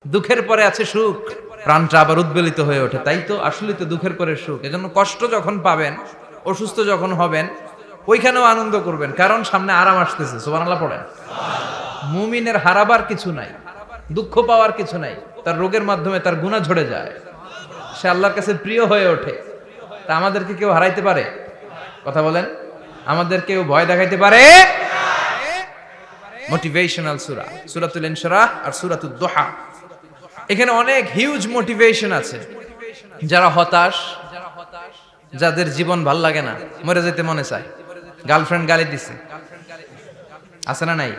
দুঃখের পরে আছে সুখ, প্রাণটা আবার উদ্বেলিত হয়ে ওঠে। তাই তো, আসলে তো দুঃখের পরে সুখ। এজন্য কষ্ট যখন পাবেন, অসুস্থ যখন হবেন, ওইখানেও আনন্দ করবেন, কারণ সামনে আরাম আসতেছে। সুবহানাল্লাহ পড়েন। মুমিনের হারাবার কিছু নাই, দুঃখ পাওয়ার কিছু নাই। তার রোগের মাধ্যমে তার গুনাহ ঝরে যায়, সে আল্লাহর কাছে প্রিয় হয়ে ওঠে। তা আমাদেরকে কেউ হারাইতে পারে? কথা বলেন, আমাদের কেউ ভয় দেখাইতে পারে? মোটিভেশনাল সূরা, সূরাতুল ইনশিরাহ আর সূরাতুদ দুহা। এখানে অনেক হিউজ মোটিভেশন আছে। যারা হতাশ, যাদের জীবন ভাল লাগে না, মরে যেতে মনে চায়, গার্লফ্রেন্ড গালি দিছে, আছে না নাই?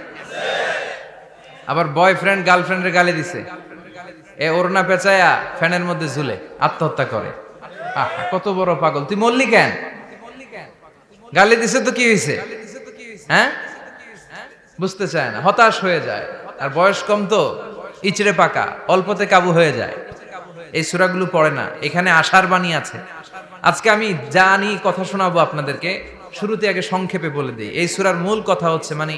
আবার বয়ফ্রেন্ড গার্লফ্রেন্ডের গালি দিছে, এ ওড়না পেঁচায়া ফ্যানের মধ্যে ঝুলে আত্মহত্যা করে। কত বড় পাগল! তুই মরলি কেন? গালি দিছে তো কি হয়েছে? হ্যাঁ, বুঝতে চায় না, হতাশ হয়ে যায়। আর বয়স কম তো, ইচড়ে পাকা, অল্পতে কাবু হয়ে যায়। এই সূরাগুলো পড়ে না। এখানে আশার বাণী আছে। আজকে আমি জানি কথা শোনাবো আপনাদেরকে, শুরুতে আগে সংক্ষেপে বলে দিই। এই সূরার মূল কথা হচ্ছে, মানে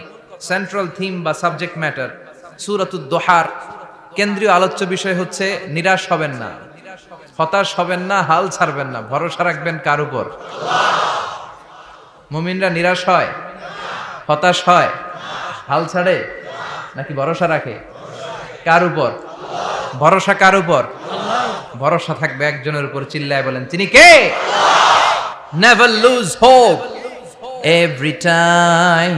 সেন্ট্রাল থিম বা সাবজেক্ট ম্যাটার, সূরাতুদ দুহার কেন্দ্রীয় আলোচ্য বিষয় হচ্ছে নিরাশ হবেন না, হতাশ হবেন না, হাল ছাড়বেন না। ভরসা রাখবেন কার উপর? মুমিনরা নিরাশ হয়, হতাশ হয়, হাল ছাড়ে নাকি ভরসা রাখে? কার উপর ভরসা? কার উপর ভরসা থাকবে? একজনের উপর। চিল্লায় বলেন, তিনি কে? Never lose hope. Every time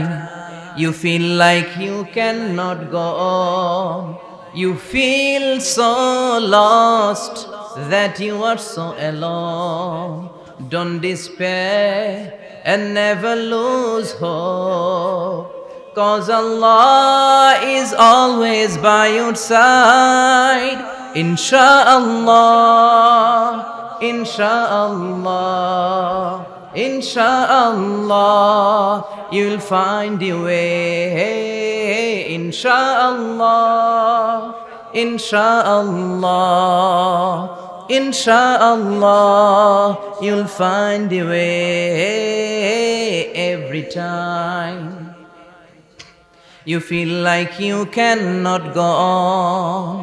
you feel like you cannot go on, you feel so lost that you are so alone, don't despair and never lose hope, 'cause Allah is always by your side. Insha'Allah, Insha'Allah, Insha'Allah, you'll find your way. Insha'Allah, Insha'Allah, Insha'Allah, you'll find your way. Every time you feel like you cannot go on,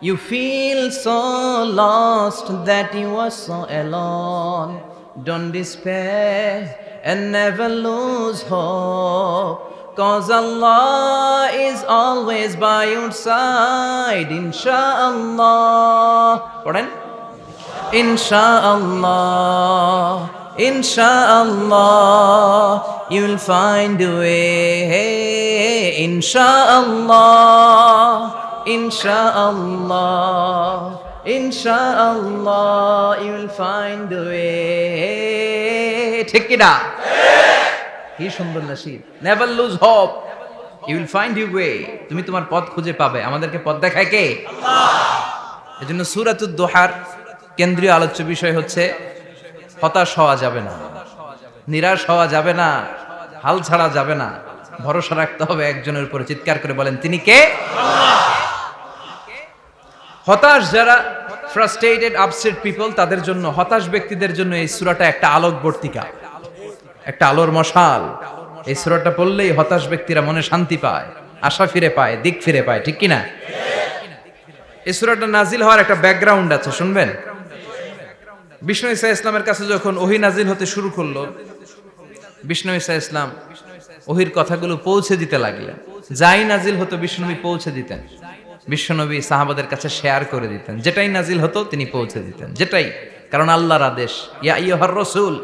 you feel so lost that you are so alone, don't despair and never lose hope, 'cause Allah is always by your side. Insha'Allah, পড়েন, Insha'Allah, Insha'Allah, you'll find a way. Insha'Allah, Insha'Allah, Insha'Allah, you'll find a way. ঠিক কি না? কি সুন্দর নাশিদ। Never lose hope, you will find your way. তুমি তোমার পথ খুঁজে পাবে। আমাদেরকে পথ দেখায় কে? আল্লাহ। এজন্য সূরাতুদ দুহার কেন্দ্রীয় আলোচ্য বিষয় হচ্ছে হতাশ হওয়া যাবে না, নিরাশ হওয়া যাবে না, হাল ছাড়া যাবে না। ভরসা রাখতে হবে একজনের উপরে। চিৎকার করে বলেন, তিনি কে? হতাশ যারা, ফ্রাস্ট্রেটেড, আপসেট পিপল, তাদের জন্য, হতাশ ব্যক্তিদের জন্য এই সূরাটা একটা আলোকবর্তিকা, একটা আলোর মশাল। এই সূরাটা পড়লেই হতাশ ব্যক্তিরা মনে শান্তি পায়, আশা ফিরে পায়, দিক ফিরে পায়। ঠিক কি না? এই সূরাটা নাজিল হওয়ার একটা ব্যাকগ্রাউন্ড আছে, শুনবেন। বিষ্ণু ঈসা ইসলামের কাছে যখন ওহী নাজিল হতে শুরু করলো, বিষ্ণু ঈসা ইসলাম ওহীর কথাগুলো পৌঁছে দিতে লাগলেন। যাই নাজিল হতো বিষ্ণুনবী পৌঁছে দিতেন। বিশ্বনবী সাহাবাদের কাছে শেয়ার করে দিতেন। যেটাই নাজিল হতো তিনি পৌঁছে দিতেন, যেটাই। কারণ আল্লাহর আদেশ, ইয়া আইয়ুহার রাসূল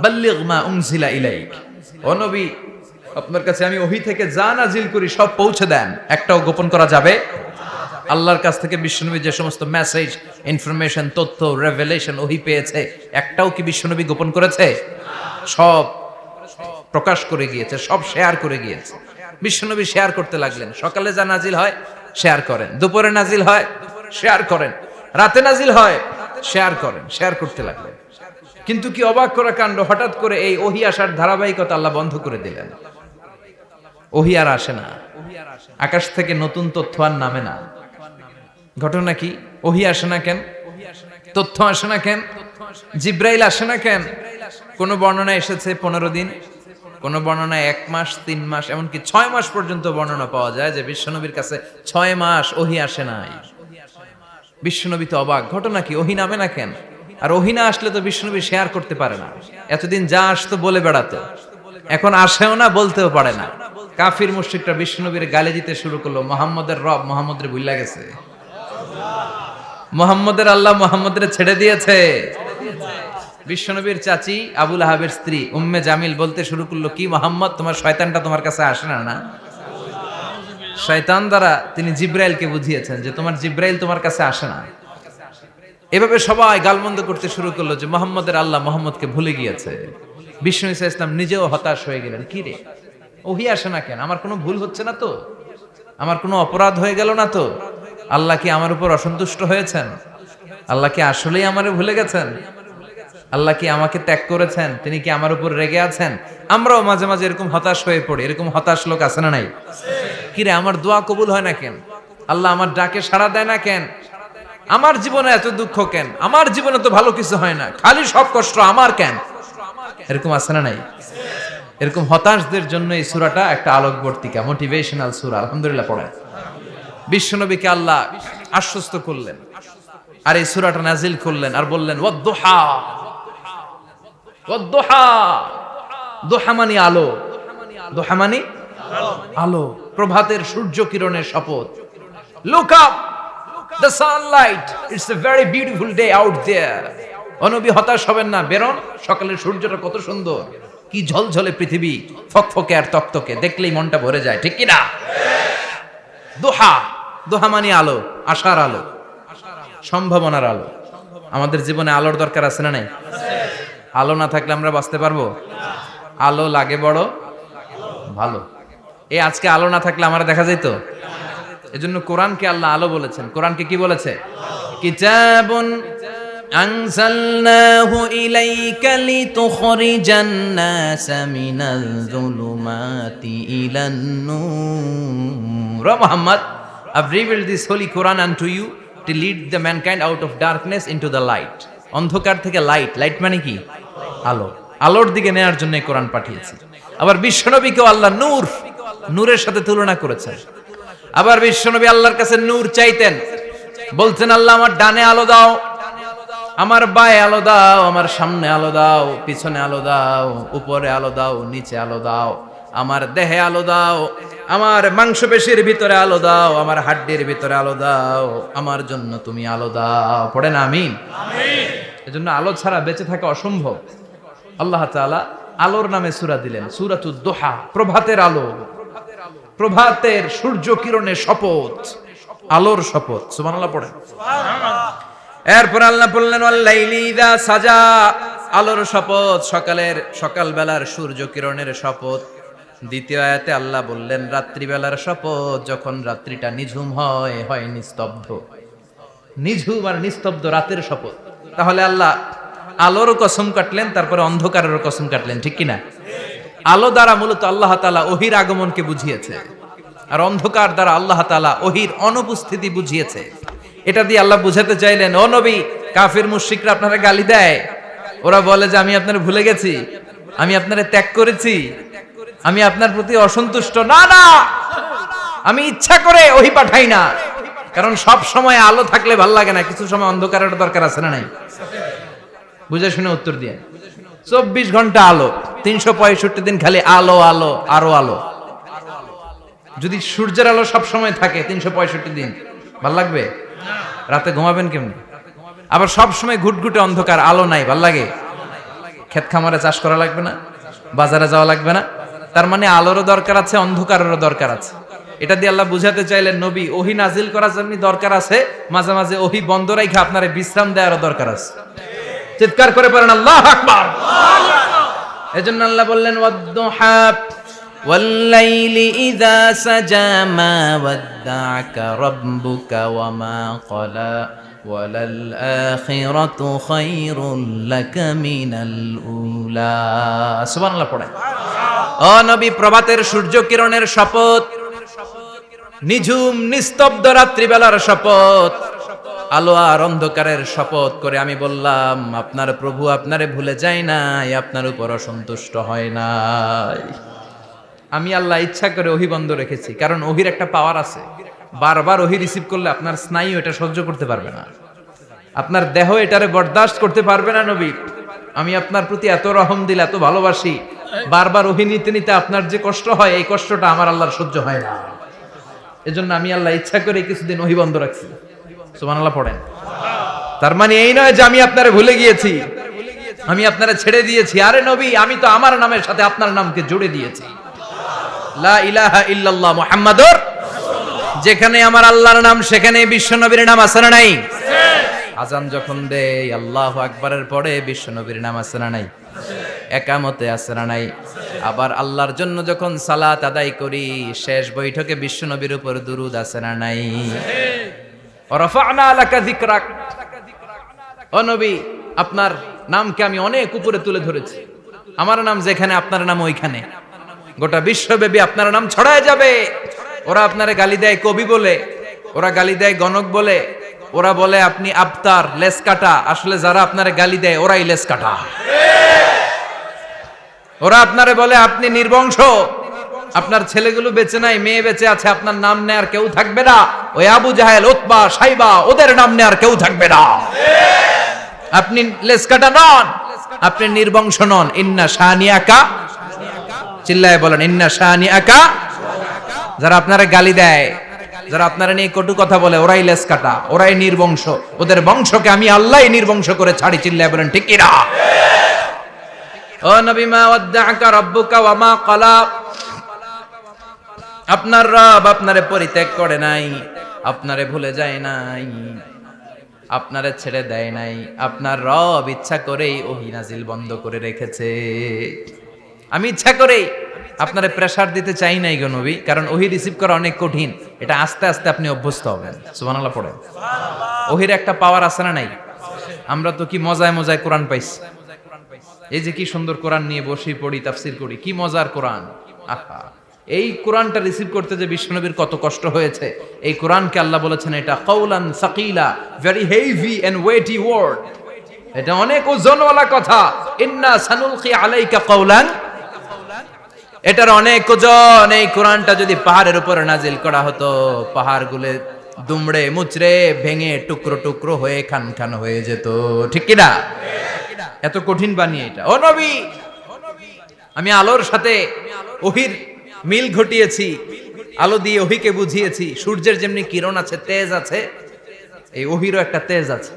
বাল্লিগ মা উনজিলা ইলাইক। ও নবী, আপনার কাছে আমি ওহী থেকে যা নাজিল করি সব পৌঁছে দেন, একটাও গোপন করা যাবে? আল্লাহর কাছ থেকে বিশ্বনবী যে সমস্ত মেসেজ, ইনফরমেশন, তথ্য, রেভেলেশন ওহী পেয়েছে, একটাও কি বিশ্বনবী গোপন করেছে? সব প্রকাশ করে গিয়েছে, সব শেয়ার করে গিয়েছে। বিশ্বনবী শেয়ার করতে লাগলেন। সকালে যা নাজিল হয় শেয়ার করেন, দুপুরে নাজিল হয় শেয়ার করেন, রাতে নাজিল হয় শেয়ার করেন, শেয়ার করতে লাগলেন। কিন্তু কি অবাক করা কাণ্ড, হঠাৎ করে এই ওহী আসার ধারাবাহিকতা আল্লাহ বন্ধ করে দিলেন। ওহী আর আসে না, আকাশ থেকে নতুন তথ্য আর নামে না। ঘটনা কি? ওহী আসে না কেন? তথ্য আসে না কেন? জিব্রাইল আসে না কেন? কোন বর্ণনা এসেছে 15 দিন, কোন বর্ণনায় 1 মাস 3 মাস এমনকি 6 মাস পর্যন্ত বর্ণনা পাওয়া যায় যে বিশ্বনবীর কাছে 6 মাস ওহী আসে নাই। বিশ্বনবী তো অবাক, ঘটনা কি, ওহী নামে না কেন? আর ওহী না আসলে তো বিশ্বনবী শেয়ার করতে পারে না। এতদিন যা আসতো বলে বেড়াতো, এখন আসেও না, বলতেও পারে না। কাফির মুশরিকরা বিশ্বনবীর গালি দিতে শুরু করলো, মুহাম্মদের রব মুহাম্মদের ভুইলা গেছে, মুহাম্মদের আল্লাহ মুহাম্মদের ছেড়ে দিয়েছে। বিশ্বনবীর চাচি আবু লাহাবের স্ত্রী উম্মে জামিল বলতে শুরু করলো, কি মুহাম্মদ, তোমার শয়তানটা তোমার কাছে আসে না? না, শয়তান দ্বারা তিনি জিব্রাইলকে বুঝিয়েছেন যে তোমার জিব্রাইল তোমার কাছে আসে না। এভাবে সবাই গালমন্দ করতে শুরু করলো যে মুহাম্মদের আল্লাহ মুহাম্মদকে ভুলে গিয়েছে। বিষ্ণু ঈসা ইসলাম নিজেও হতাশ হয়ে গেলেন, কি রে ওহী আসে না কেন? আমার কোনো ভুল হচ্ছে না তো? আমার কোনো অপরাধ হয়ে গেল না তো? আল্লাহ কি আমার উপর অসন্তুষ্ট হয়েছেন? আল্লাহ কি আসলেই আমারে ভুলে গেছেন? আল্লাহ কি আমাকে ত্যাগ করেছেন? তিনি কি আমার উপর রেগে আছেন? আমরাও মাঝে মাঝে এরকম হতাশ হয়ে পড়ি। এরকম হতাশ লোক আছে না নাই? কিরে আমার দোয়া কবুল হয় না কেন? আল্লাহ আমার ডাকে সাড়া দেয় না কেন? আমার জীবনে এত দুঃখ কেন? আমার জীবনে তো ভালো কিছু হয় না, খালি সব কষ্ট আমার কেন? এরকম আছে না নাই? এরকম হতাশদের জন্য এই সূরাটা একটা আলোকবর্তিকা, মোটিভেশনাল সূরা। আলহামদুলিল্লাহ পড়েন। বিশ্বনবীকে আল্লাহ আশ্বস্ত করলেন আর এই সূরাটা নাজিল করলেন আর বললেন ওয়াদ-দুহা, ওয়াদ-দুহা। দুহা মানে আলো, দুহা মানে আলো, প্রভাতের সূর্য কিরণের শপথ। Look up, the sunlight, it's a very beautiful day out there. ও নবী হতাশ হবেন না, বেরোন, সকালের সূর্যটা কত সুন্দর, কি ঝলঝলে পৃথিবী, ফকফকে আর তকতকে, দেখলেই মনটা ভরে যায়, ঠিক কি না? দুহা, দুহা মানে আলো, আশার আলো, সম্ভাবনার আলো। আমাদের জীবনে আলোর দরকার আছে না নাই? আলো না থাকলে আমরা বাঁচতে পারবো? আলো লাগে বড় ভালো। এই আজকে আলো না থাকলে আমার দেখা যেত? এজন্য কোরআনকে আল্লাহ আলো বলেছেন। কোরআনকে কি বলেছে? কিতাবুন আনজালনাহু ইলাইকা লিতুখরিজান নাসা মিনাল যুলুমাতি ইলান নূর। Muhammad, I've revealed this holy Quran unto you to lead the mankind out of darkness into the light. অন্ধকার থেকে লাইট, লাইট মানে কি? আলো, আলোর দিকে নেয়ার জন্য কোরআন পাঠিয়েছি। আবার বিশ্বনবীকেও আল্লাহ নূর, নূরের সাথে তুলনা করেছেন। আবার বিশ্বনবী আল্লাহর কাছে নূর চাইতেন, বলতেন আল্লাহ আমার ডানে আলো দাও, আমার বায়ে আলো দাও, আমার সামনে আলো দাও, পিছনে আলো দাও, উপরে আলো দাও, নিচে আলো দাও, আমার দেহে আলো দাও, আমার মাংসপেশির ভিতরে আলো দাও, আমার হাড্ডির ভিতরে আলো দাও, আমার জন্য তুমি আলো দাও। পড়েন আমিন। এজন্য আলো ছাড়া বেঁচে থাকা অসম্ভব। আল্লাহ তাআলা আলোর নামে সূরা দিলেন, সূরাতুদ দুহা, প্রভাতের আলো, প্রভাতের সূর্য কিরণের শপথ, আলোর শপথ। সুবহানাল্লাহ পড়েন। এরপর আল্লাহ বললেন ওয়াল লাইলি ইযা সাজা, আলোর শপথ, সকালের সকালবেলার সূর্য কিরণের শপথ। দ্বিতীয় আয়াতে আল্লাহ বললেন রাত্রিবেলার শপথ, যখন রাত্রিটা নিঝুম হয়, হয় নিস্তব্ধ, নিঝুম আর নিস্তব্ধ রাতের শপথ। তাহলে আল্লাহ আলোরও কসম কাটলেন, তারপরে অন্ধকারেরও কসম কাটলেন, ঠিক কিনা? আলো দ্বারা মূলত আল্লাহ তাআলা ওহীর আগমনকে বুঝিয়েছে, আর অন্ধকার দ্বারা আল্লাহ তাআলা ওহীর অনুপস্থিতি বুঝিয়েছে। এটা দিয়ে আল্লাহ বুঝাতে চাইলেন, ও নবী, কাফির মুশরিকরা আপনারা গালি দেয়, ওরা বলে যে আমি আপনারে ভুলে গেছি, আমি আপনারে ত্যাগ করেছি, আমি আপনার প্রতি অসন্তুষ্ট। না না, আমি ইচ্ছা করে ওহী পাঠাই না, কারণ সব সময় আলো থাকলে ভাল লাগে না, কিছু সময় অন্ধকারের দরকার আছে না নাই? বুঝে শুনে উত্তর দিয়ে। 24 ঘন্টা আলো, 365 দিন খালি আলো আলো আরো আলো। যদি সূর্যের আলো সব সময় থাকে 365 দিন, ভাল লাগবে? রাতে ঘুমাবেন কেমনে? আবার সব সময় ঘুটঘুটে অন্ধকার, আলো নাই, ভাল লাগে? ক্ষেত খামারে চাষ করা লাগবে না, বাজারে যাওয়া লাগবে না। তার মানে আলোরও দরকার আছে, অন্ধকারেরও দরকার আছে। এটা দিয়ে আল্লাহ বুঝাতে চাইলেন, নবী, ওহী নাজিল করার জন্য দরকার আছে, মাঝে মাঝে ওহী বন্ধ রাখা আপনার বিশ্রাম দেওয়ারও দরকার আছে। চিৎকার করে পড়েন আল্লাহু আকবার। এজন্য আল্লাহ বললেন ওয়াদ-দুহা ওয়াল লাইলি ইযা সাজা মা ওয়াদ্দা'আকা রাব্বুকা ওয়া মা ক্বালা ওয়ালাল আখিরাতু খায়রুল লাকা মিনাল উলা। সুবহানাল্লাহ পড়েন। ও নবী, প্রভাতের সূর্য কিরণের শপথ, নিঝুম নিস্তব্ধ রাত্রিবেলার শপথ, আলো আর অন্ধকারের শপথ করে আমি বললাম, আপনার প্রভু আপনারে ভুলে যায় নাই, আপনার উপর অসন্তুষ্ট হয় নাই। আমি আল্লাহ ইচ্ছা করে ওহী বন্ধ রেখেছি, কারণ ওহির একটা পাওয়ার আছে। বারবার ওহী রিসিভ করলে আপনার স্নায়ু এটা সহ্য করতে পারবে না, আপনার দেহ এটারে বরদাস্ত করতে পারবে না। নবী, আমি আপনার প্রতি এত রহম দিল, এত ভালোবাসি, বারবার ওহী নিতে নিতে আপনার যে কষ্ট হয়, এই কষ্টটা আমার আল্লাহর সহ্য হয় না। এজন্য আমি আল্লাহ ইচ্ছা করে কিছুদিন ওহী বন্ধ রাখছি। সুবহানাল্লাহ পড়েন। তার মানে এই নয় যে আমি আপনারে ভুলে গিয়েছি, আমি আপনারে ছেড়ে দিয়েছি। আরে নবী, আমি তো আমার নামের সাথে আপনার নামকে জুড়ে দিয়েছি। লা ইলাহা ইল্লাল্লাহ মুহাম্মাদুর, যেখানে আমার আল্লাহর নাম সেখানে বিশ্ব নবীর নাম আছে না নাই? আজান যখন দেই আল্লাহু আকবারের পরে বিশ্ব নবীর নাম আছে না নাই? একামতে আছে না নাই? আবার আল্লাহর জন্য যখন সালাত আদায় করি, শেষ বৈঠকে বিশ্ব নবীর উপর দুরূদ আছে না নাই? রাফা'না লাকা যিকরাক, ও নবী, আপনার নামকে আমি অনেক উপরে তুলে ধরেছি। আমার নাম যেখানে আপনার নাম ওইখানে, গোটা বিশ্বব্যাপী আপনার নাম ছড়ায় যাবে। ওরা আপনারে গালি দেয় কবি বলে, ওরা গালি দেয় গণক বলে, ওরা বলে আপনি আবতার, লেস কাটা। আসলে যারা আপনারে গালি দেয় ওরাই লেস কাটা। ওরা আপনারে বলে আপনি নির্বংশ, আপনার ছেলেগুলো বেঁচে নাই, মেয়ে বেঁচে আছে, আপনার নাম নেয়ার কেউ থাকবে না। ওই আবু জাহেল, উতবা, সাইবা, ওদের নাম নেয়ার কেউ থাকবে না। আপনি লেস কাটা নন, আপনি নির্বংশ নন। ইন্না শানিয়াকা, চিল্লায় বলেন ইন্না শানিয়াকা। যারা আপনারা গালি দেয়, যারা আপনারা নিয়ে কটু কথা বলে, ওরাই লেস কাটা, ওরাই নির্বংশ। ওদের বংশকে আমি আল্লাহই নির্বংশ করে ছাড়ি। চিল্লায় বলেন ঠিক কি না? ও নবী, মা ওয়াদ্দাআকা রাব্বুকা ওয়া মা ক্বালা, আপনার রব আপনারে পরিত্যাগ করে নাই, আপনারে ভুলে যায় নাই, আপনারে ছেড়ে দেয় নাই। আপনার রব ইচ্ছা করেই ওহী নাজিল বন্ধ করে রেখেছে। আমি ইচ্ছা করেই আপনারে প্রেসার দিতে চাই নাই গো নবী, কারণ ওহী রিসিভ করা অনেক কঠিন। এটা আস্তে আস্তে আপনি অভ্যস্ত হবেন। সুবহানাল্লাহ পড়েন। ওহীর একটা পাওয়ার আছে না নাই? আমরা তো কি মজায় মজায় কোরআন পাইছি। এই যে কি সুন্দর কোরআন নিয়ে বসি, পড়ি, তাফসীর করি, কি মজার কোরআন। আহা, এই কোরআনটা রিসিভ করতে যে বিশ্বনবীর কত কষ্ট হয়েছে। এই কোরআনকে আল্লাহ বলেছেন এটা কাওলান সাকিলা, very heavy and weighty word, এটা অনেক ওজনওয়ালা কথা। ইন্না সানুলকি আলাইকা কাওলান, এটার অনেক ওজন। এই কোরআনটা যদি পাহাড়ের উপরে নাজিল করা হতো, পাহাড়গুলো দুমড়ে মুচড়ে ভেঙে টুকরো টুকরো হয়ে খান খান হয়ে যেত। ঠিক কি না? এত কঠিন বানিয়ে এটা। ও নবী, আমি আলোর সাথে ওহীর মিল ঘটিয়েছি, আলো দিয়ে ওহীকে বুঝিয়েছি। সূর্যের যেমনি কিরণ আছে, তেজ আছে, এই ওহীরও একটা তেজ আছে।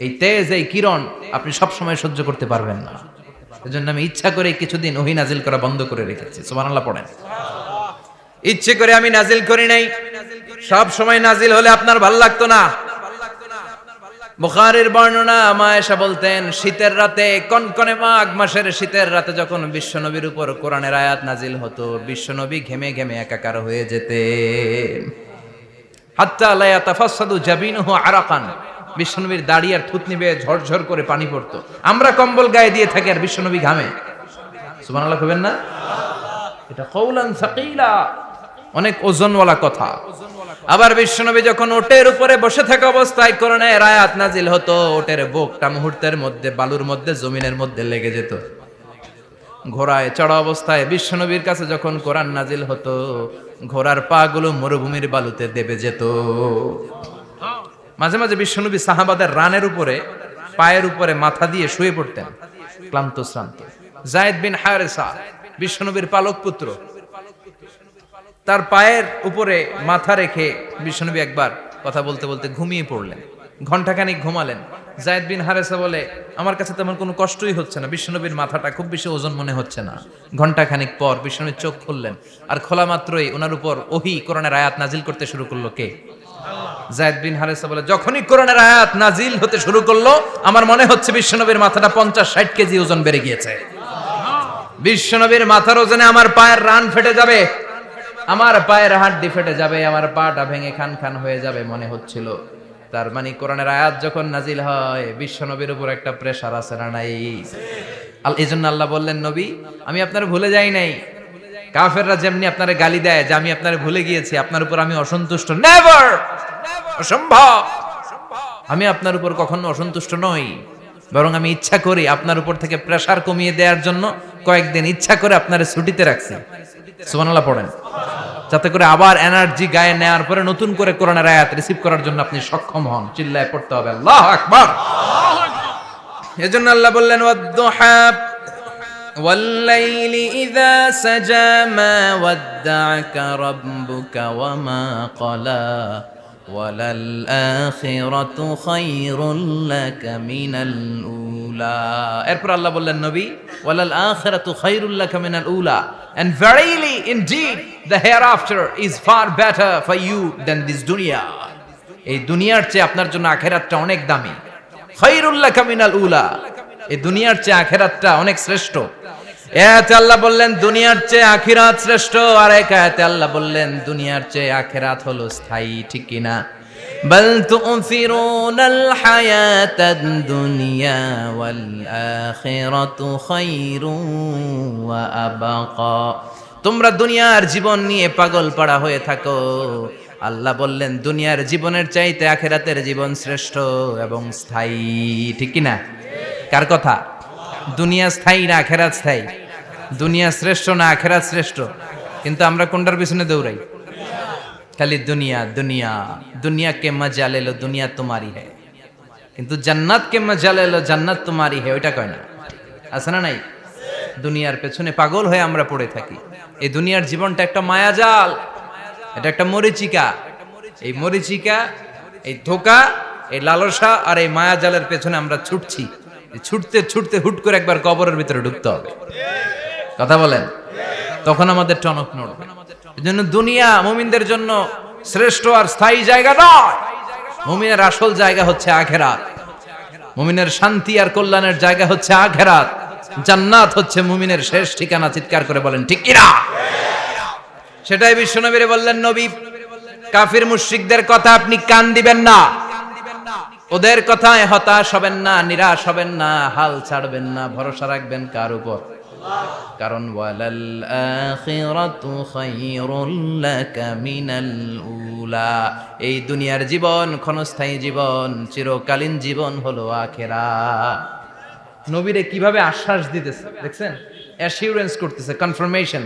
এই তেজ, এই কিরণ আপনি সব সময় সহ্য করতে পারবেন না। এজন্য আমি ইচ্ছা করে কিছুদিন ওহী নাজিল করা বন্ধ করে রেখেছি। সুবহানাল্লাহ পড়েন। ইচ্ছে করে আমি নাজিল করি নাই। সব সময় নাজিল হলে আপনার ভালো লাগতো না। বুখারীর বর্ণনা, মা আয়েশা বলতেন, শীতের রাতে, কনকনে মাঘ মাসের শীতের রাতে যখন বিশ্বনবীর উপর কোরআনের আয়াত নাজিল হতো, বিশ্বনবী ঘেমে ঘেমে একাকার হয়ে যেতেন। হাত্তা লা ইয়াতাফাসসাদু জাবিনুহু আরাকান, বিশ্বনবীর দাড়ি আর থুতনি বেয়ে ঝরঝর করে পানি পড়তো। আমরা কম্বল গায়ে দিয়ে থাকি আর বিশ্বনবী ঘামে। সুবহানাল্লাহ কইবেন না? এটা কাওলান সাকিলা, অনেক ওজনওয়ালা কথা। আবার বিশ্বনবী যখন ওটের উপরে বসে থাকা অবস্থায় কোরআনের আয়াত নাজিল হতো, ওটের বুকটা মুহূর্তের মধ্যে বালুর মধ্যে, জমিনের মধ্যে লেগে যেত। ঘোড়ায় চড়া অবস্থায় বিশ্বনবীর কাছে যখন কোরআন নাজিল হতো, ঘোড়ার পা গুলো মরুভূমির বালুতে দেবে যেত। মাঝে মাঝে বিশ্বনবী সাহাবাদের রানের উপরে, পায়ের উপরে মাথা দিয়ে শুয়ে পড়তেন, ক্লান্ত শ্রান্ত। যায়েদ বিন হারেসা, বিশ্বনবীর পালক পুত্র, তার পায়ের উপরে মাথা রেখে বিশ্বনবী একবার কথা বলতে বলতে ঘুমিয়ে পড়লেন। ঘন্টাখানিক ঘুমালেন। যায়েদ বিন হারেসা বলে, আমার কাছে তেমন কোনো কষ্টই হচ্ছে না, বিশ্বনবীর মাথাটা খুব বেশি ওজন মনে হচ্ছে না। ঘন্টাখানিক পর বিশ্বনবীর চোখ খুললেন, আর খোলা মাত্রই ওনার উপর ওহী কোরআনের আয়াত নাজিল করতে শুরু করলো। কে? যায়েদ বিন হারেসা বলে, যখনই কোরআনের আয়াত নাজিল হতে শুরু করলো, আমার মনে হচ্ছে বিশ্বনবীর মাথাটা 50-60 কেজি ওজন বেড়ে গিয়েছে। বিশ্বনবীর মাথার ওজনে আমার পায়ের রান ফেটে যাবে, আমার পায়ের হাড্ডি ফেটে যাবে, আমার পাটা ভেঙে খান খান হয়ে যাবে মনে হচ্ছিল। তার মানে কোরআনের আয়াত যখন নাজিল হয়, বিশ্বনবীর উপর একটা প্রেসার আছে না নাই? এই জন্য আল্লাহ বললেন, নবী, আমি আপনার ভুলে যাই নাই। কাফেররা যেমনি আপনারে গালি দেয় যে আমি আপনারে ভুলে গিয়েছি, আপনার উপর আমি অসন্তুষ্ট, নেভার, অসম্ভব। আমি আপনার উপর কখনো অসন্তুষ্ট নই, বরং আমি ইচ্ছা করি আপনার উপর থেকে প্রেসার কমিয়ে দেওয়ার জন্য কয়েকদিন ইচ্ছা করে আপনার ছুটিতে রাখছি। সুবহানাল্লাহ পড়েন, যাতে করে আবার এনার্জি গায়ে নেওয়ার পরে নতুন করে কোরআনের আয়াত রিসিভ করার জন্য আপনি সক্ষম হন। চিল্লায় পড়তে হবে আল্লাহু আকবার। এজন্য আল্লাহ বললেন ওয়াদ-দুহা ওয়াল-লাইলি ইযা সাজা মা ওয়াদ্দা'আকা রাব্বুকা ওয়া মা ক্বালা ওয়ালাল আখিরাতু খায়রুল লাকা মিনাল উলা। এরপর আল্লাহ বললেন নবী ওয়ালাল আখিরাতু খায়রুল লাকা মিনাল উলা, and verily indeed the hereafter is far better for you than this dunya. এই দুনিয়ার চেয়ে আপনার জন্য আখিরাতটা অনেক দামি। খায়রুল লাকা মিনাল উলা, এই দুনিয়ার চেয়ে আখিরাতটা অনেক শ্রেষ্ঠ। এতে আল্লাহ বললেন দুনিয়ার চেয়ে আখিরাত শ্রেষ্ঠ, আর এক আয়াতে আল্লাহ বললেন দুনিয়ার চেয়ে আখিরাত হলো স্থায়ী। ঠিক কি না? বাল তু'থিরুনাল হায়াতাদ দুনিয়া ওয়াল আখিরাতু খায়রুন ওয়া আবাকা। তোমরা দুনিয়ার জীবন নিয়ে পাগল পাড়া হয়ে থাকো, আল্লাহ বললেন দুনিয়ার জীবনের চাইতে আখিরাতের জীবন শ্রেষ্ঠ এবং স্থায়ী। ঠিক কি না? কার কথা? দুনিয়া স্থায়ী না আখিরাত স্থায়ী? দুনিয়া শ্রেষ্ঠ না আখিরাত শ্রেষ্ঠ? কিন্তু আমরা কোনটার পিছনে দৌড়াই? খালি দুনিয়া দুনিয়া। দুনিয়া কে মজা লে লো, দুনিয়া তোমারি হ্যায়, কিন্তু জান্নাত কে মজা লে লো, জান্নাত তোমারি হ্যায় ওইটা কয় না। আছে না নাই? দুনিয়ার পেছনে পাগল হয়ে আমরা পড়ে থাকি। এই দুনিয়ার জীবনটা একটা মায়াজাল, এটা একটা মরিচিকা। এই মরিচিকা, এই ধোঁকা, এই লালসা আর এই মায়াজালের পেছনে আমরা ছুটছি। ছুটতে ছুটতে হুট করে একবার কবরের ভিতরে ঢুকতে হবে। কথা বলেন, তখন আমাদের টনক নড়বে। এজন্য দুনিয়া মুমিনদের জন্য শ্রেষ্ঠ আর স্থায়ী জায়গা নয়। মুমিনের আসল জায়গা হচ্ছে আখিরাত। মুমিনের শান্তি আর কল্যাণের জায়গা হচ্ছে আখিরাত। জান্নাত হচ্ছে মুমিনের শেষ ঠিকানা। চিৎকার করে বলেন ঠিক কিনা? সেটাই বিশ্বনবীরে বললেন নবী, কাফির মুশরিকদের কথা আপনি কান দিবেন না, ওদের কথায় হতাশ হবেন না, নিরাশ হবেন না, হাল ছাড়বেন না, ভরসা রাখবেন কার উপর? কারণ ওয়ালাল আখিরাতু খায়রুল লাকা মিনাল উলা, এই দুনিয়ার জীবন ক্ষণস্থায়ী জীবন, চিরকালীন জীবন হলো আখিরাত। নবীরে কিভাবে আশ্বাস দিতেছে দেখছেন? অ্যাসিউরেন্স করতেছে, কনফার্মেশন।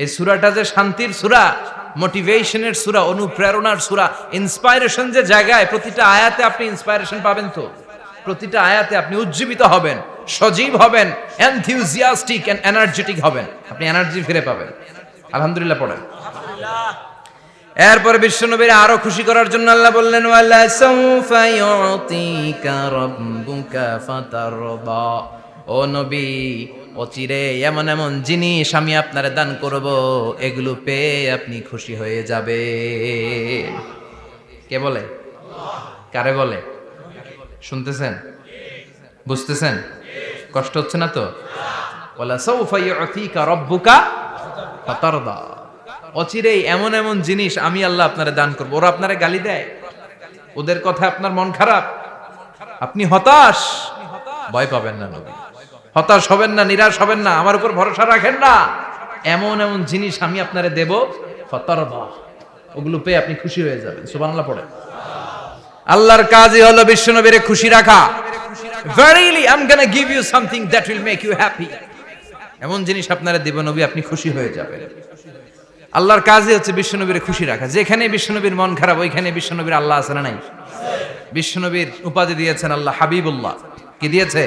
এই সূরাটা যে শান্তির সূরা, মোটিভেশনের সূরা, অনুপ্রেরণার সূরা, ইন্সপাইরেশন যে জায়গায়, প্রতিটা আয়াতে আপনি ইন্সপাইরেশন পাবেন। তো প্রতিটা আয়াতে আপনি উজ্জীবিত হবেন, সজীব হবেন, এনথিউজিয়াস্টিক এন্ড এনার্জেটিক হবেন, আপনি এনার্জি ফিরে পাবেন। আলহামদুলিল্লাহ পড়েন। এরপরে বিশ্বনবীর আরো খুশি করার জন্য আল্লাহ বললেন ওয়ালা সাউফা ইউতিকা রাব্বুকা ফাতারদা। ও নবী, অচিরে এমন এমন জিনিস আমি আপনারে দান করব, এগুলো পেয়ে আপনি খুশি হয়ে যাবে। কে বলে? কারে বলে? শুনতেছেন? বুঝতেছেন? কষ্ট হচ্ছে না তো? ওয়ালা সাউফা ইউতিকা রাব্বুকা ফাতারদা। অচিরেই এমন এমন জিনিস আমি আল্লাহ আপনারে দান করব। ওরা আপনারে গালি দেয়, ওদের কথা আপনার মন খারাপ, আপনি হতাশ, ভয় পাবেন না নবী, হতাশ হবেন না, নিরাশ হবেন না, আমার উপর ভরসা রাখেন না। এমন এমন জিনিস আমি আপনারে দেব, ফাতারদা, ওগুলো পেয়ে আপনি খুশি হয়ে যাবেন। সুবহানাল্লাহ পড়ে। আল্লাহর কাজই হলো বিশ্বনবীরে খুশি রাখা। Verily I'm gonna give you something that will make you happy. এমন জিনিস আপনারা দেব নবী, আপনি খুশি হয়ে যাবেন। আল্লাহর কাজই হচ্ছে বিশ্বনবীরে খুশি রাখা। যেখানে বিশ্বনবীর মন খারাপ, ওইখানে বিশ্বনবীর আল্লাহ আছে না নাই? বিশ্বনবীর উপাধি দিয়েছেন আল্লাহ হাবিবুল্লাহ। কি দিয়েছে?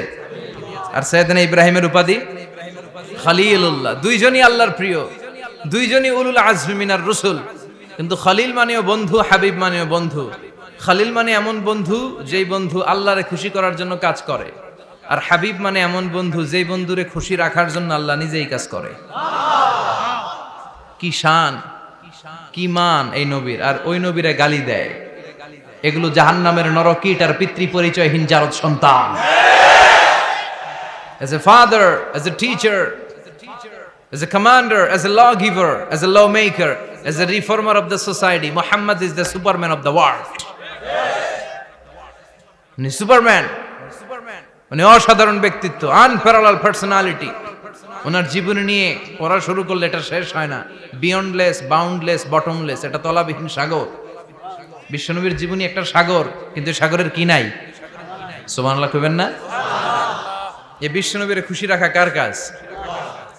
আর সাইয়েদনা ইব্রাহিমের উপাধি খলিলুল্লাহ। দুইজনই আল্লাহর প্রিয়, দুইজনই উলুল আজমি মিনার রাসূল। কিন্তু খলিল মানেও বন্ধু, হাবিব মানেও বন্ধু। খলিল মানে এমন বন্ধু যেই বন্ধু আল্লাহরে খুশি করার জন্য কাজ করে, আর হাবিব মানে এমন বন্ধু যেই বন্ধুরে খুশি রাখার জন্য আল্লাহ নিজেই কাজ করে। কি শান, কি মান এই নবীর! আর ওই নবীরে গালি দেয়। এগুলো জাহান্নামের নরকীট আর পিতৃ পরিচয়হীন জারদ সন্তান। As a father, as a teacher, as a commander, as a lawgiver, as a lawmaker, as a reformer of the society, Muhammad is the Superman of the world. উনি সুপারম্যান, উনি অসাধারণ ব্যক্তিত্ব, আনপ্যারালাল পার্সোনালিটি। ওনার জীবনী নিয়ে পড়া শুরু করলে এটা শেষ হয় না। বিয়ন্ডলেস, বাউন্ডলেস, বটমলেস, এটা তলাবিহীন সাগর। বিশ্বনবীর জীবনী একটা সাগর, কিন্তু সাগরের কি নাই? সুবহানাল্লাহ কইবেন না? এই বিশ্বনবীর খুশি রাখা কার কাজ?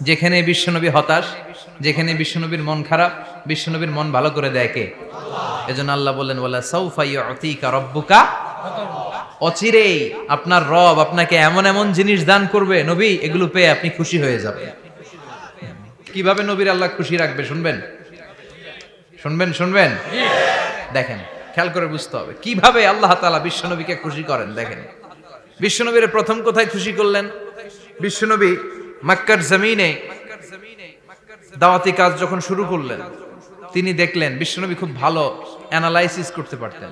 যেখানে বিশ্বনবী হতাশ, যেখানে বিশ্বনবীর মন খারাপ, বিশ্বনবীর মন ভালো করে দেয় কে? এজন্য আল্লাহ বললেন ওয়ালা সাউফা ইউতিকা রাব্বুকা, অচিরেই আপনার রব আপনাকে এমন এমন জিনিস দান করবে নবী, এগুলো পেয়ে আপনি খুশি হয়ে যাবেন। কিভাবে নবীর আল্লাহ খুশি রাখবে শুনবেন? শুনবেন? দেখেন, খেয়াল করে বুঝতে হবে কিভাবে আল্লাহ তাআলা বিশ্বনবীকে খুশি করেন। দেখেন, বিশ্বনবীর প্রথম কোথায় খুশি করলেন? বিশ্বনবী মক্কার জমিনে দাওয়াতি কাজ যখন শুরু করলেন, তিনি দেখলেন বিশ্বনবী খুব ভালো অ্যানালাইসিস করতে পারতেন।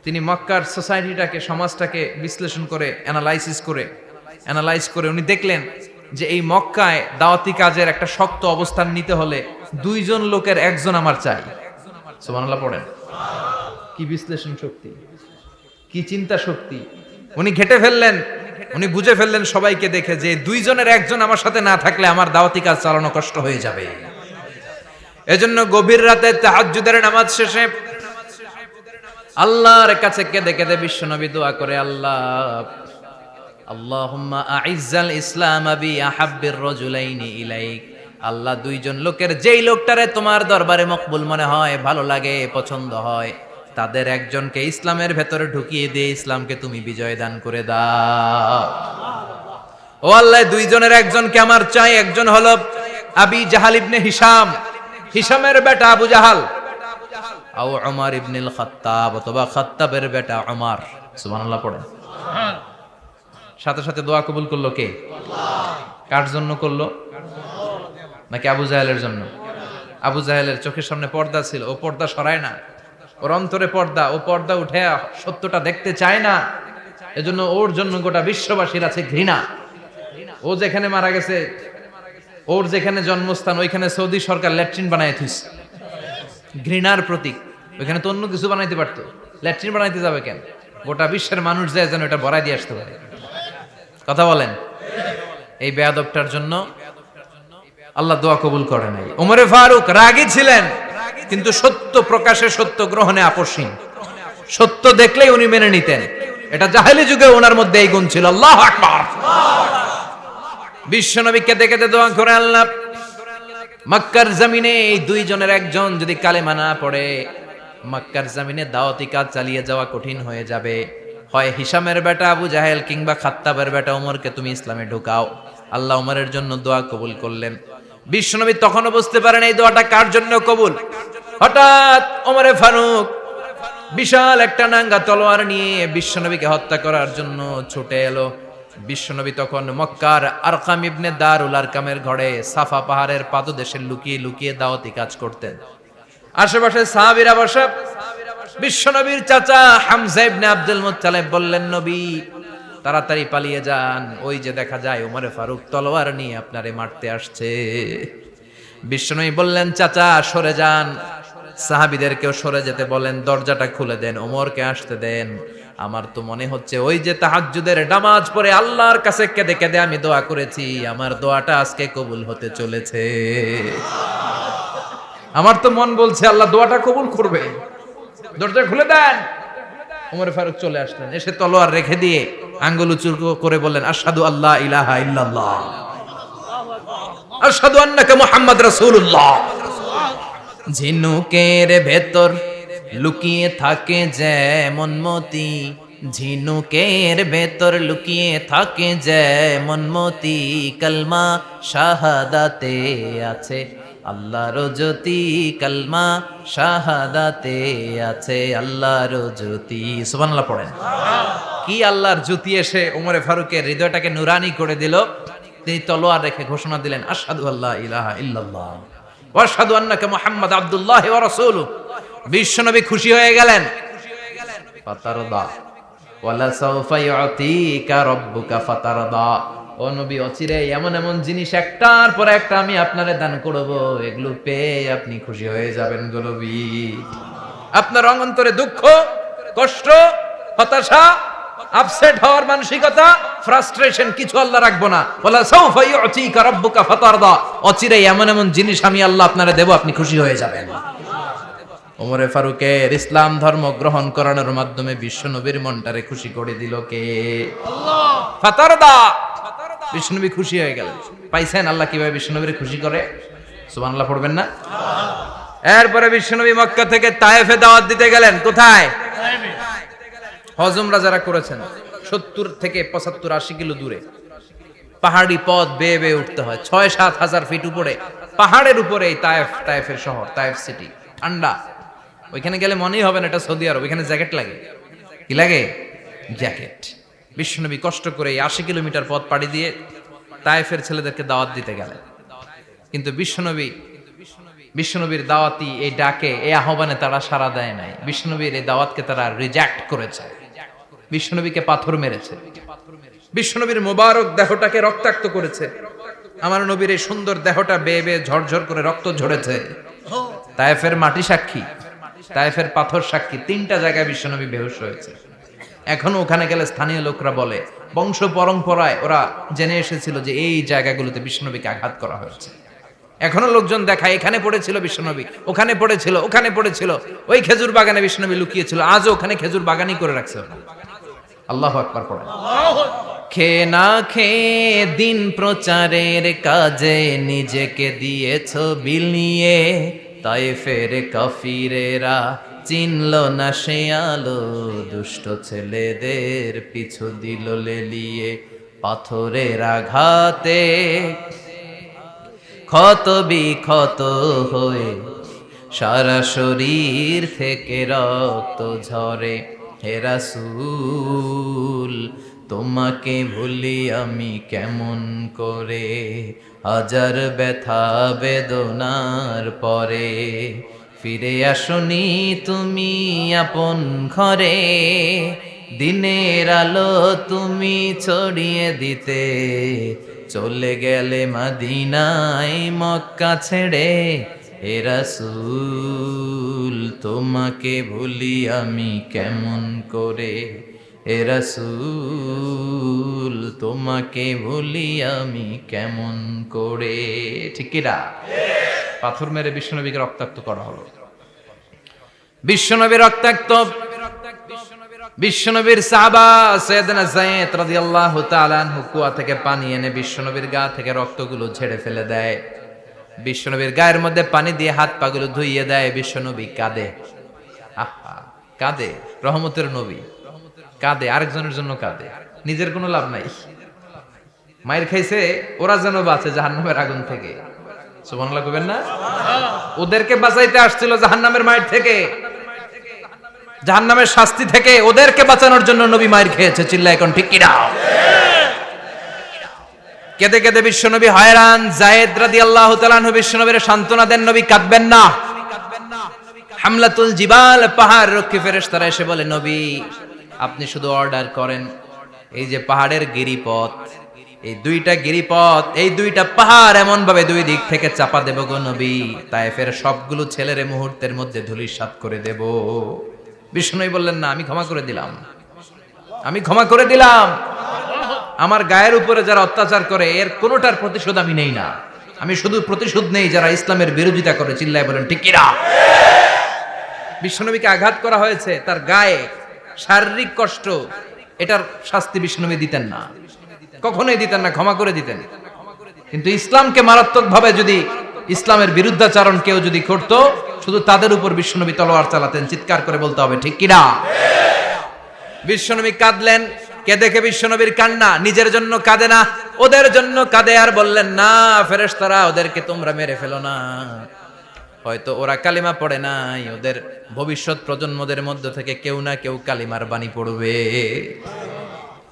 তিনি মক্কার সোসাইটিটাকে, সমাজটাকে বিশ্লেষণ করে অ্যানালাইজ করে উনি দেখলেন যে এই মক্কায় দাওয়াতি কাজের একটা শক্ত অবস্থান নিতে হলে দুইজন লোকের একজন আমার চাই। সুবহানাল্লাহ পড়েন। কি বিশ্লেষণ শক্তি, কি চিন্তা শক্তি! উনি ঘেটে ফেললেন, উনি বুঝে ফেললেন সবাইকে দেখে যে দুইজনের একজন আমার সাথে না থাকলে আমার দাওয়াতি কাজ চালানো কষ্ট হয়ে যাবে। এজন্য গভীর রাতে তাহাজ্জুদের নামাজ শেষে আল্লাহর কাছে কেঁদে কেঁদে বিশ্বনবী দোয়া করে, আল্লাহুম্মা আইজ্জাল ইসলাম বি আহাব্বির রাজুলাইনি ইলাইক। আল্লাহ, দুইজন লোকের যেই লোকটারে তোমার দরবারে মকবুল মনে হয়, ভালো লাগে, পছন্দ হয়, তাদের একজনকে ইসলামের ভেতরে ঢুকিয়ে দিয়ে ইসলামকে তুমি বিজয় দান করে দাও। ও আল্লাহ, দুইজনের একজনকে আমার চাই। একজন হলো আবি জাহাল ইবনে হিশাম, হিশামের বেটা আবু জাহাল, আও উমর ইবনুল খাত্তাব, অথবা খাত্তাবের বেটা উমর। সুবহানাল্লাহ পড়েন। সাথে সাথে দোয়া কবুল করলো কে? কার জন্য করলো? নাকি আবু জাহেলের জন্য? আবু জাহেলের চোখের সামনে পর্দা ছিল, ও পর্দা সরায় না। ওর অন্তরে পর্দা, ও পর্দা উঠে সত্যটা দেখতে চায় না। এজন্য ওর জন্য গোটা বিশ্ববাসীর আছে ঘৃণা। ও যেখানে মারা গেছে, ওর যেখানে জন্মস্থান, ওইখানে সৌদি সরকার ল্যাট্রিন বানায় থুইছে, ঘৃণার প্রতীক। ওইখানে তো অন্য কিছু বানাইতে পারতো, ল্যাট্রিন বানাইতে যাবে কেন? গোটা বিশ্বের মানুষ যায় যেন এটা ভরাই দিয়ে আসতে পারে। কথা বলেন। এই বেয়াদবটার জন্য আল্লাহ দোয়া কবুল করে নাই। ওমরে ফারুক রাগী ছিলেন, কিন্তু সত্য প্রকাশে, সত্য গ্রহণে আপোষহীন। সত্য দেখলেই উনি মেনে নিতেন। এটা জাহেলি যুগে ওনার মধ্যে এই গুণ ছিল। আল্লাহু আকবার। বিশ্বনবী কেঁদে কেঁদে দোয়া করে, আল্লাহ, মক্কার জমিনে এই দুইজনের একজন যদি কালেমা না পড়ে, মক্কার জমিনে দাওয়াতি কাজ চালিয়ে যাওয়া কঠিন হয়ে যাবে। হয় হিশামের বেটা আবু জাহেল কিংবা খাত্তাবের বেটা ওমরকে তুমি ইসলামে ঢুকাও। আল্লাহ ওমরের জন্য দোয়া কবুল করলেন। বিশ্বনবী তখনও বুঝতে পারেন এই দোয়াটা কার জন্য কবুল। হঠাৎ ওমরে ফারুক বিশাল একটা নাঙ্গা তলোয়ার নিয়ে বিশ্বনবীকে হত্যা করার জন্য ছুটে এলো। বিশ্বনবী তখন মক্কার আরকাম ইবনে দারুল আরকামের ঘরে সাফা পাহাড়ের পাদদেশে লুকিয়ে লুকিয়ে দাওয়াতি কাজ করতেন। আশেপাশে সাহাবীরা বসা। বিশ্বনবীর চাচা হামজা ইবনে আব্দুল মুত্তালিব বললেন, নবী তাড়াতাড়ি পালিয়ে যান, ওই যে দেখা যায় ওমরে ফারুক তলোয়ার নিয়ে আপনারে মারতে আসছে। বিশ্বনবী বললেন, চাচা সরে যান, সাহাবীদেরকেও সরে যেতে বলেন, দরজাটা খুলে দেন, ওমরকে আসতে দেন। আমার তো মনে হচ্ছে ওই যে তাহাজ্জুদের নামাজ পড়ে আল্লাহর কাছে কেঁদে কেঁদে আমি দোয়া করেছি, আমার দোয়াটা আজকে কবুল হতে চলেছে। আমার তো মন বলছে আল্লাহ দোয়াটা কবুল করবে। দরজা খুলে দেন। ওমর ফারুক চলে আসলেন, এসে তলোয়ার রেখে দিয়ে আঙ্গুল উঁচু করে বললেন, আশহাদু আল্লা ইলাহা ইল্লাল্লাহ, আশহাদু আন্নাকা মুহাম্মদ রাসূলুল্লাহ। ঝিনুকের ভেতর লুকিয়ে থাকে যেমন মতি, ঝিনুকের ভেতর লুকিয়ে থাকে যেমন মতি, কালমা শাহাদাতে আছে আল্লাহর জ্যোতি, কালমা শাহাদাতে আছে আল্লাহর জ্যোতি। সুবহানাল্লাহ পড়েন। কি আল্লাহর জ্যোতি এসে ওমরে ফারুকের হৃদয়টাকে নুরানি করে দিল। তিনি তলোয়ার রেখে ঘোষণা দিলেন, আশহাদু আল্লা ইলাহা ইল্লাল্লাহ ওয়া আশহাদু আন্নাকা মুহাম্মাদ আবদুল্লাহি ওয়া রাসূলুহু। বিশ্বনবী খুশি হয়ে গেলেন। ফাতারদা ওয়ালা সাউফা ইউতিকা রাব্বুকা ফাতারদা। ও নবী, অচিরে এমন এমন জিনিস একটার পর একটা আমি আপনারে দান করব, এগুলো পেয়ে আপনি খুশি হয়ে যাবেন গো নবী। আপনার অন্তরে দুঃখ, কষ্ট, হতাশা, আপসেট হওয়ার মানসিকতা, ফ্রাস্ট্রেশন কিছু আল্লাহ রাখবো না। ওয়ালা সাউফা ইউতিকা রাব্বুকা ফাতারদা। অচিরে এমন এমন জিনিস আমি আল্লাহ আপনারে দেব, আপনি খুশি হয়ে যাবেন। ওমরে ফারুকের ইসলাম ধর্ম গ্রহণ করানোর মাধ্যমে বিশ্বনবীর মনটারে খুশি করে দিল কে? আল্লাহ। ফাতারদা, বিশ্বনবী খুশি হয়ে গেলেন। পাইছেন আল্লাহ কিভাবে বিশ্বনবীরে খুশি করে? সুবহানাল্লাহ পড়বেন না? এরপরে বিশ্বনবী মক্কা থেকে তায়েফে দাওয়াত দিতে গেলেন। কোথায়? হজ উমরা যারা করেছেন 70 থেকে 75 80 কিলো দূরে পাহাড়ি পথ বেয়ে বেয়ে উঠতে হয়, 6-7 হাজার ফিট উপরে পাহাড়ের উপরে এই তায়েফের শহর, তায়েফ সিটি। ঠান্ডা, ওইখানে গেলে মনেই হবে না এটা সৌদি আরব। ওইখানে জ্যাকেট লাগে। কি লাগে? জ্যাকেট। বিশ্বনবী কষ্ট করে 80 কিলোমিটার পথ পাড়ি দিয়ে তায়েফের ছেলেদেরকে দাওয়াত দিতে গেলেন। কিন্তু বিশ্বনবীর দাওয়াতি এই ডাকে, এই আহ্বানে তারা সাড়া দেয় নাই। বিশ্বনবীর এই দাওয়াতকে তারা রিজেক্ট করেছে। বিশ্বনবীকে পাথর মেরেছে, বিশ্বনবীর মোবারক দেহটাকে রক্তাক্ত করেছে। আমার নবীর এই সুন্দর দেহটা বেয়ে বেয়ে ঝরঝর করে রক্ত ঝরেছে। তায়েফের মাটি সাক্ষী, তায়েফের পাথর সাক্ষী। 3টা জায়গায় বিশ্বনবী বেহুশ হয়েছে। এখনো ওখানে গেলে স্থানীয় লোকরা বলে, বংশ পরম্পরায় ওরা জেনে এসেছিল যে এই জায়গাগুলোতে বিশ্বনবীকে আঘাত করা হয়েছে। এখনো লোকজন দেখায় এখানে পড়েছিল বিশ্বনবী, ওখানে পড়েছিল, ওখানে পড়েছিল, ওই খেজুর বাগানে বিশ্বনবী লুকিয়েছিল, আজও ওখানে খেজুর বাগানই করে রাখছে। আল্লাহু আকবার পড়েন। খে না খেয়ে দিন প্রচারের কাজে নিজেকে দিয়েছ বিলিয়ে, তায়েফের কাফিরেরা চিনল না সে আলো, দুষ্ট ছেলেদের পিছু দিল লেলিয়ে। পাথরের আঘাতে ক্ষত বিক্ষত হয়ে সারা শরীর থেকে রক্ত ঝরে। হে রাসূল তোমাকে ভুলি আমি কেমন করে, হাজার ব্যথা বেদনার পরে ফিরে আসনি তুমি আপন ঘরে। দিনের আলো তুমি ছড়িয়ে দিতে, চলে গেলে মদিনায় মক্কা ছেড়ে। হে রাসূল তোমাকে ভুলি আমি কেমন করে, হে রাসূল তোমাকে ভুলি আমি কেমন করে। ঠিক কি না? পাথর মেরে বিশ্বনবীকে রক্তাক্ত করা হলো। বিশ্বনবী রক্তাক্ত। বিশ্বনবীর সাহাবা সাইয়েদনা যায়েদ রাদিয়াল্লাহু তাআলা আনহু কুয়া থেকে পানি এনে বিশ্বনবীর গা থেকে রক্তগুলো ঝেড়ে ফেলে দেয়। বিশ্বনবীর গায়ের মধ্যে পানি দিয়ে হাত পাগুলো ধুইয়ে দেয়। বিশ্বনবী কাঁদে, আহা কাঁদে। রহমতের নবী কাঁদে, আরেকজনের জন্য কাঁদে, নিজের কোনো লাভ নাই। মায়ের খাইছে, ওরা যেন বাঁচে জাহান্নামের আগুন থেকে। সুবহানাল্লাহ কইবেন না? ওদেরকে বাঁচাইতে আসছিল জাহান্নামের মায়ের থেকে, জাহান্নামের শাস্তি থেকে। ওদেরকে বাঁচানোর জন্য নবী মায়ের খেয়েছে। চিল্লায় এখন ঠিক কি না? কেঁদে কেঁদে বিশ্বনবী হয়রান। যায়েদ রাদিয়াল্লাহু তাআলা আনহু বিশ্বনবীর সান্ত্বনা দেন, নবী কাঁদবেন না। হামলাতুল জিবাল, পাহাড় রক্ষী ফেরেশতারা এসে বলে, নবী আপনি শুধু অর্ডার করেন, এই যে পাহাড়ের গিরিপথ, এই 2টা গিরিপথ, এই 2টা পাহাড় এমন ভাবে 2 দিক থেকে চাপা দেব গো নবী, তায়েফের সবগুলো ছেলেরে মুহূর্তের মধ্যে ধূলিসাৎ করে দেব। বিষ্ণুই বললেন, না আমি ক্ষমা করে দিলাম, আমি ক্ষমা করে দিলাম। আমার গায়ের উপরে যারা অত্যাচার করে এর কোনোটার প্রতিশোধ আমি নেই না। আমি শুধু প্রতিশোধ নেই যারা ইসলামের বিরোধিতা করে। চিল্লায় বলেন ঠিক কি না? বিশ্বনবীকে আঘাত করা হয়েছে, তার গায়ে শারীরিক কষ্ট, এটার শাস্তি বিশ্বনবী দিতেন না, কখনোই দিতেন না, ক্ষমা করে দিতেন। কিন্তু ইসলামকে মারাত্মকভাবে যদি ইসলামের বিরুদ্ধাচারণ কেউ যদি করতো, শুধু তাদের উপর বিশ্বনবী তলোয়ার চালাতেন। চিৎকার করে বলতে হবে ঠিক কি না? বিশ্বনবী কাঁদলেন। কে দেখে বিশ্বনবীর কান্না, নিজের জন্য কাঁদে না, ওদের জন্য কাঁদে। আর বললেন, না ফেরেশতারা ওদেরকে তোমরা মেরে ফেলো না, হয়তো ওরা কালিমা পড়ে নাই, ওদের ভবিষ্যৎ প্রজন্মদের মধ্য থেকে কেউ না কেউ কালিমার বাণী পড়বে।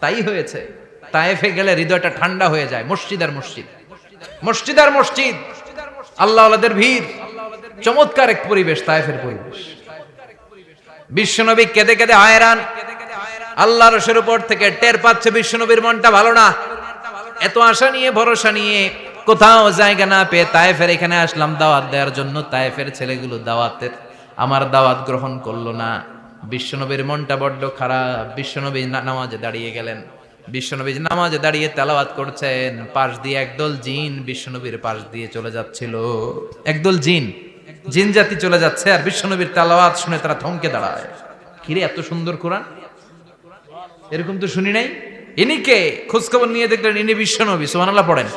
তাই হয়েছে। তায়েফে গেলে হৃদয়টা ঠান্ডা হয়ে যায়। মসজিদ আর মসজিদ, মসজিদ আর মসজিদ, আল্লাহ ওয়ালাদের ভিড়, চমৎকার এক পরিবেশ তায়েফের পরিবেশ। বিশ্বনবী কেঁদে কেঁদে হয়রান। আল্লাহর রসের উপর থেকে টের পাচ্ছে বিশ্বনবীর মনটা ভালো না। এত আশা নিয়ে ভরসা নিয়ে কোথাও জায়গা না পেয়ে তায়েফের এখানে আসলাম দাওয়াত দেওয়ার জন্য। তায়েফের ছেলেগুলো দাওয়াতের আমার দাওয়াত গ্রহণ করলো না। বিশ্বনবীর মনটা বড্ড খারাপ। বিশ্বনবী নামাজে দাঁড়িয়ে গেলেন। বিশ্বনবী নামাজে দাঁড়িয়ে তেলাওয়াত করছেন, পাশ দিয়ে একদল জিন বিশ্বনবীর পাশ দিয়ে চলে যাচ্ছিল। একদল জিন জিন জাতি চলে যাচ্ছে আর বিশ্বনবীর তেলাওয়াত শুনে তারা থমকে দাঁড়ায়। কিরে এত সুন্দর কোরআন, এরকম তো শুনি নাই। ইনি কে? খোঁজখবর নিয়ে দেখলেন ইনি বিশ্বনবী। সুবহানাল্লাহ পড়েন।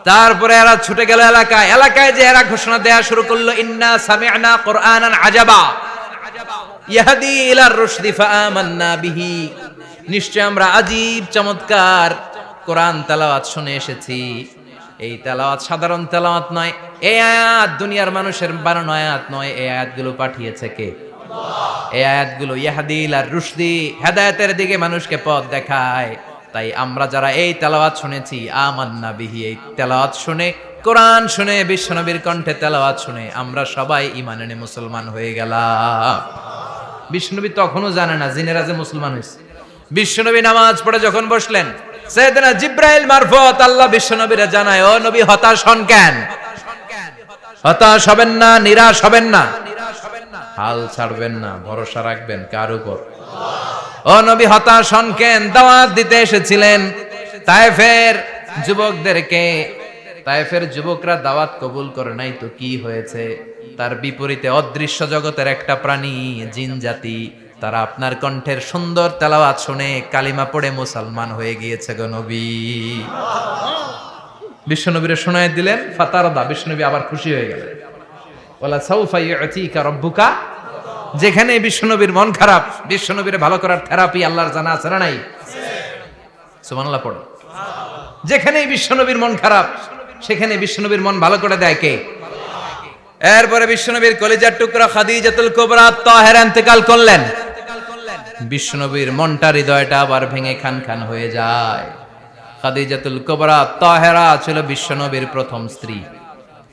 তারপরে এরা ছুটে গেল এলাকায়। এলাকায় যে এরা ঘোষণা দেয়া শুরু করলো, ইন্না সামি'না কুরআনান আজাবা ইয়াহদি ইলার রুশদি ফাআমান্না বিহি। নিশ্চয় আমরা আজীব চমৎকার কোরআন তেলাওয়াত শুনে এসেছি। এই তেলাওয়াত সাধারণ তেলাওয়াত নয়, এই আয়াত দুনিয়ার মানুষের বানানো আয়াত নয়। এই আয়াতগুলো পাঠিয়েছে কে? এই আয়াতগুলো ইয়াহদি ইলার রুশদি, হেদায়েতের দিকে মানুষকে পথ দেখায়। তাই আমরা যারা এই তেলাওয়াত শুনেছি, আমান্না বিহি, এই তেলাওয়াত শুনে, কোরআন শুনে, বিশ্বনবীর কণ্ঠে তেলাওয়াত শুনে আমরা সবাই ঈমান এনে মুসলমান হয়ে গেলাম। বিশ্বনবী তখনও জানে না জিনেরা যে মুসলমান হয়েছে। বিশ্বনবী নামাজ পড়ে যখন বসলেন, সাইয়েদনা জিব্রাইল মারফত আল্লাহ বিশ্বনবীরে জানায়, ও নবী হতাশ হন কেন? হতাশ হবেন না, নিরাশ হবেন না, হাল ছাড়বেন না, ভরসা রাখবেন কার উপর? ও নবী হতাশ হন কেন? দাওয়াত দিতে এসেছিলেন তায়েফের যুবকদেরকে। তায়েফের যুবকরা দাওয়াত কবুল করে নাই তো কি হয়েছে? তার বিপরীতে অদৃশ্য জগতের একটা প্রাণী, জিন জাতি, তারা আপনার কণ্ঠের সুন্দর তেলাওয়াত শুনে কালিমা পড়ে মুসলমান হয়ে গিয়েছে গো নবী। বিশ্বনবীরে শোনায় দিলেন, ফাতারদা, বিশ্বনবী আবার খুশি হয়ে গেলেন। ওয়ালা সাউফা ইউতিকা রাব্বুকা। যেখানে বিশ্বনবীর মন খারাপ, বিশ্বনবীরে ভালো করার থেরাপি আল্লাহর জানা আছে না নাই? সুবহানাল্লাহ পড়ো। যেখানে বিশ্বনবীর মন খারাপ, সেখানে বিশ্বনবীর মন ভালো করে দেয় কে? এরপরে বিশ্বনবীর কলিজার টুকরা খাদিজাতুল কুবরা তাহেরা ইন্তেকাল করলেন। বিশ্বনবীর মনটা, হৃদয়টা আবার ভেঙে খান খান হয়ে যায়। খাদিজাতুল কুবরা তাহেরা ছিল বিশ্বনবীর প্রথম স্ত্রী।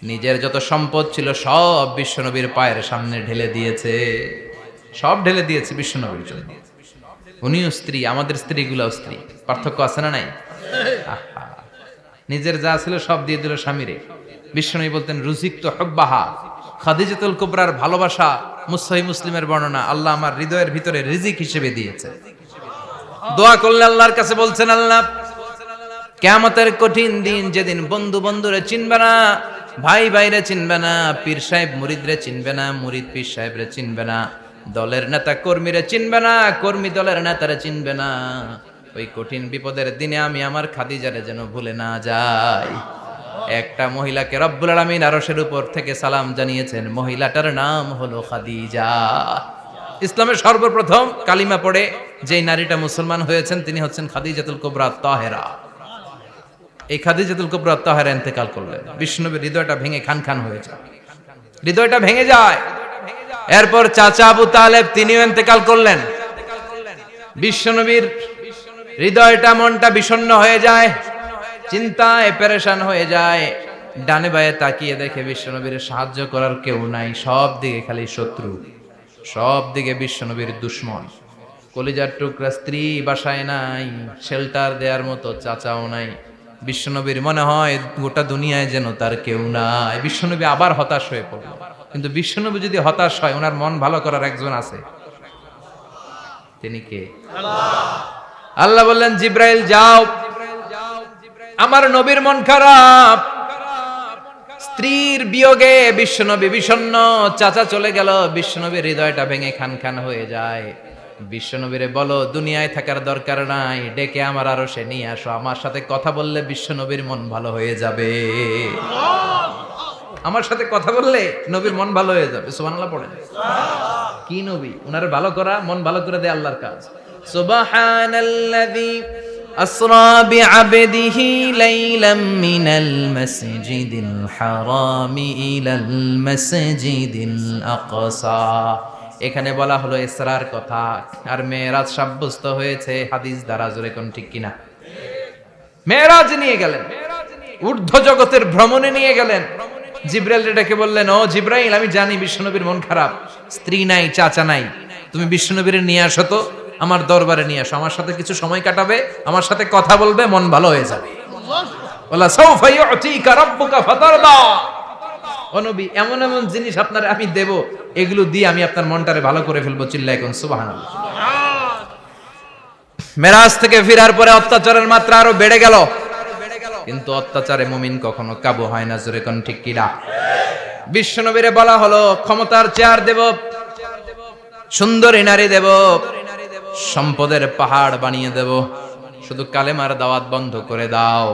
নিজের যত সম্পদ ছিল সব বিশ্বনবীর পায়ের সামনে ঢেলে দিয়েছে, সব ঢেলে দিয়েছে বিশ্বনবীর জন্য। উনিও স্ত্রী, আমাদের স্ত্রীগুলাও স্ত্রী, পার্থক্য আছে না নাই? আহা, নিজের যা ছিল সব দিয়ে দিল স্বামীরে। বিশ্বনবী বলতেন, রুজিকতু হুব্বাহা। খাদিজাতুল কুবরার ভালোবাসা সহিহ মুসলিমের বর্ণনা, আল্লাহ আমার হৃদয়ের ভিতরে রিজিক হিসেবে দিয়েছে। দোয়া করলে আল্লাহর কাছে বলছেন, আল্লাহ কিয়ামতের কঠিন দিন, যেদিন বন্ধু বন্ধুরে চিনবে না, ভাই ভাইরে চিনবে না, পীর সাহেব মুরিদরে চিনবে না, মুরিদ পীর সাহেবরে চিনবে না, দলের নেতা কর্মীরে চিনবে না, কর্মী দলের নেতারে চিনবে না, ওই কঠিন বিপদের দিনে আমি আমার খাদিজারে যেন ভুলে না যাই। একটা মহিলাকে রব্বুল আলামিন আরশের উপর থেকে সালাম জানিয়েছেন, মহিলাটার নাম হলো খাদিজা। ইসলামের সর্বপ্রথম কালিমা পড়ে যেই নারীটা মুসলমান হয়েছেন তিনি হচ্ছেন খাদিজাতুল কুবরা তাহেরা। এই খাদিজাতুল কুবরা তাহেরা ইন্তেকাল করলেন। বিশ্বনবীর হৃদয়টা ভেঙে খান খান হয়ে যায়, হৃদয়টা ভেঙে যায়। এরপর চাচা আবু তালেব তিনিও ইন্তেকাল করলেন। বিশ্বনবীর হৃদয়টা, মনটা বিষণ্ণ হয়ে যায়, চিন্তায় পেরেশান হয়ে যায়। ডানে বায়ে তাকিয়ে দেখে বিশ্বনবীর সাহায্য করার কেউ নাই, সব দিকে খালি শত্রু, সব দিকে বিশ্বনবীর দুশ্মন। কলিজার টুকরা স্ত্রী বাসায় নাই, শেল্টার দেওয়ার মতো চাচাও নাই। বিশ্বনবীর মনে হয় গোটা দুনিয়ায় যেন তার কেউ নাই। বিশ্বনবী আবার হতাশ হয়ে পড়ল। কিন্তু বিশ্বনবী যদি হতাশ হয়, ওনার মন ভালো করার একজন আছে, তিনি কে? আল্লাহ বললেন, জিব্রাইল যাও, আমার নবীর মন খারাপ, স্ত্রীর বিয়োগে বিশ্বনবী বিষণ্ণ, চাচা চলে গেল, বিশ্বনবীর হৃদয়টা ভেঙে খান খান হয়ে যায়। বিশ্বনবীরে বলো দুনিয়ায় থাকার দরকার নাই, ডেকে আমার আরশে নিয়ে আসো, আমার সাথে কথা বললে বিশ্বনবীর মন ভালো হয়ে যাবে। আমার সাথে কথা বললে নবীর মন ভালো হয়ে যাবে। সুবহানাল্লাহ পড়েন। কি নবী, উনার ভালো করা, মন ভালো করে দেয় আল্লাহর কাজ। সুবহানাল্লাযী আসরা বিআবদিহি লাইলাম মিনাল মাসজিদিল হারামি ইলাল মাসজিদিল আকসা। এখানে বলা হলো ইসরার কথা, আর মেরাজ সাব্যস্ত হয়েছে হাদিস দ্বারা। জোরে কোন ঠিক কিনা? মেরাজ নিয়ে গেলেন, ঊর্ধ্ব জগতের ভ্রমণে নিয়ে গেলেন। জিব্রাইল ডেকে বললেন, ও জিব্রাইল, আমি জানি বিশ্বনবীর মন খারাপ, স্ত্রী নাই, চাচা নাই, তুমি বিশ্বনবীর নিয়ে আসো তো, আমার দরবারে নিয়ে আসো, আমার সাথে কিছু সময় কাটাবে, আমার সাথে কথা বলবে, মন ভালো হয়ে যাবে। ওয়ালা সাউফা ইউতিকা রাব্বুকা ফাতারদা। ও নবী, এমন এমন জিনিস আপনারে আমি দেব, এগুলো দিয়ে আমি আপনার মনটারে ভালো করে ফেলবো। চিল্লায় কোন সুবহানাল্লাহ। মেরাজ থেকে ফেরার পরে অত্যাচারের মাত্রা আরো বেড়ে গেল, কিন্তু অত্যাচারে মুমিন কখনো কাবু হয় না। জোরে কোন ঠিক কিনা? বিশ্বনবীরে বলা হলো ক্ষমতার চেয়ার দেব, সুন্দরী নারী দেব, সম্পদের পাহাড় বানিয়ে দেব, শুধু কালেমার দাওয়াত বন্ধ করে দাও।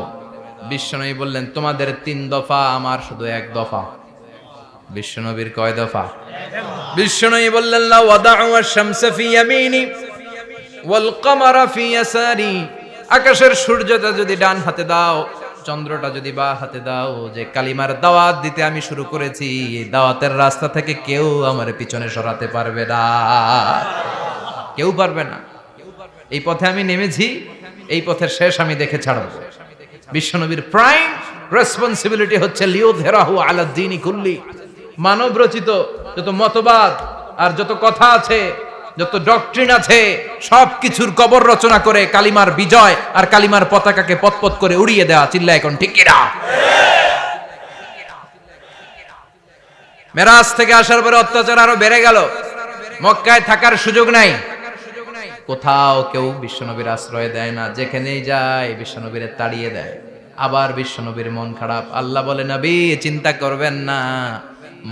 বিশ্বনবী বললেন তোমাদের 3 দফা, আমার শুধু 1 দফা। বিশ্বনবীর কয় দফা? বিশ্বনবী বললেন লা ওয়াদাউ আশ-শামসা ফি ইয়ামিনি ওয়াল কামারা ফি ইয়াসারি, আকাশের সূর্যটা যদি ডান হাতে দাও, চন্দ্রটা যদি বা হাতে দাও, যে কালিমার দাওয়াত দিতে আমি শুরু করেছি, এই দাওয়াতের রাস্তা থেকে কেউ আমার পিছনে সরাতে পারবে না, কেউ পারবে না। এই পথে আমি নেমেছি, এই পথের শেষ আমি দেখে ছাড়ব। বিশ্বনবীর প্রাইম রেসপন্সিবিলিটি হচ্ছে লিউযহিরাহু আলা দ্বীনি কুল্লি, মানব রচিত যত মতবাদ আর যত কথা আছে, যত ডক্ট্রিন আছে, সবকিছুর কবর রচনা করে কালিমার বিজয় আর কালিমার পতাকাকে পতপত করে উড়িয়ে দেওয়া। চিল্লায় এখন ঠিক কিনা? মেরাজ থেকে আসার পরে অত্যাচার আরো বেড়ে গেল, মক্কায় থাকার সুযোগ নাই, কোথাও কেউ বিশ্বনবীর আশ্রয় দেয় না, যেখানেই যায় বিশ্বনবীরে তাড়িয়ে দেয়। আবার বিশ্বনবীর মন খারাপ। আল্লাহ বলে নবী চিন্তা করবেন না,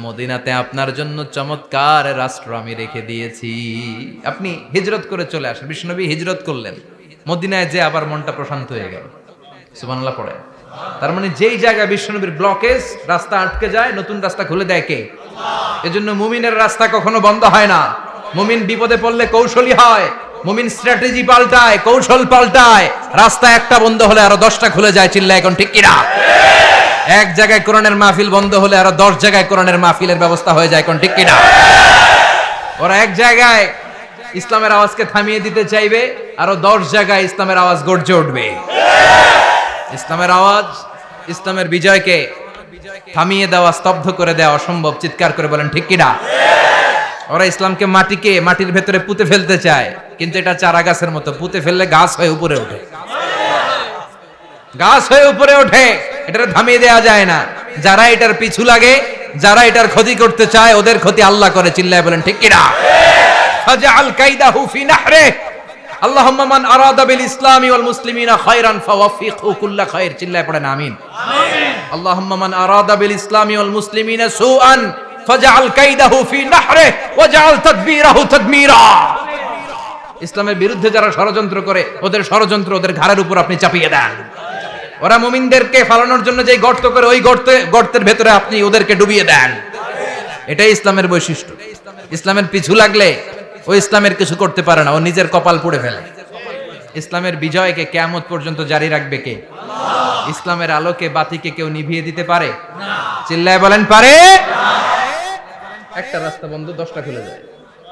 মদিনাতে আপনার জন্য চমৎকার রাষ্ট্র আমি রেখে দিয়েছি, আপনি হিজরত করে চলে আসেন। বিশ্বনবী হিজরত করলেন, মদিনায় যে আবার মনটা প্রশান্ত হয়ে গেল। সুবহানাল্লাহ পড়ে। তার মানে যেই জায়গায় বিশ্বনবীর ব্লকেজ, রাস্তা আটকে যায়, নতুন রাস্তা খুলে দেয় কে? এজন্য মুমিনের রাস্তা কখনো বন্ধ হয় না। মুমিন বিপদে পড়লে কৌশলী হয়, মুমিন স্ট্র্যাটেজি পাল্টায়, কৌশল পাল্টায়। রাস্তা একটা বন্ধ হলে আরো 10টা খুলে যায়। চিল্লায় এখন ঠিক কিনা? এক জায়গায় কোরআনের মাহফিল বন্ধ হলে আরো 10 জায়গায় কোরআনের মাহফিলের ব্যবস্থা হয়ে যায়। কোন ঠিক কিনা? ওরা এক জায়গায় ইসলামের আওয়াজকে থামিয়ে দিতে চাইবে, আরো 10 জায়গায় ইসলামের আওয়াজ গর্জে উঠবে। ইসলামের আওয়াজ, ইসলামের বিজয়কে থামিয়ে দেওয়া, স্তব্ধ করে দেওয়া অসম্ভব। চিৎকার করে বলেন ঠিক কিনা? ওরা ইসলামকে মাটির ভেতরে পুঁতে ফেলতে চায়, কিন্তু এটা চারা গাছের মতো, পুঁতে ফেললে গাছ হয়ে উপরে ওঠে, গাছ হয়ে উপরে ওঠে, এটা থামিয়ে দেওয়া যায় না। যারা এটার পিছু লাগে, যারা এটার ক্ষতি করতে চায়, ওদের ক্ষতি আল্লাহ করে। চিল্লায় বলেন ঠিক কিনা? ফাজআল কাইদাহু ফি নাহরে, আল্লাহুম্মা মান আরাদা বিল ইসলামি ওয়াল মুসলিমিনা খায়রান ফাওয়াফিকহু কুল্লা খায়র। চিল্লায় পড়েন আমিন। আমিন। আল্লাহুম্মা মান আরাদা বিল ইসলামি ওয়াল মুসলিমিনা সুআন ফাজআল কাইদাহু ফি নাহরে ওয়াজআল তাদবীরাহু তাদমীরা। ইসলামের বিরুদ্ধে যারা ষড়যন্ত্র করে, ওদের ষড়যন্ত্র ওদের ঘাড়ের উপর আপনি চাপিয়ে দেন। ওরা মুমিনদেরকে ফালানোর জন্য যে গর্ত করে, ওই গর্তের ভেতরে আপনি ওদেরকে ডুবিয়ে দেন। এটাই ইসলামের বৈশিষ্ট্য। ইসলামের পিছু লাগলে ও ইসলামের কিছু করতে পারে না, ও নিজের কপাল পুড়ে ফেলে। ইসলামের বিজয়কে কিয়ামত পর্যন্ত জারি রাখবে কে? আল্লাহ। ইসলামের আলোকে বাতিকে কেউ নিভিয়ে দিতে পারে না। চিল্লায় বলেন পারে না। একটা রাস্তা বন্ধ, 10টা খুলে যায়।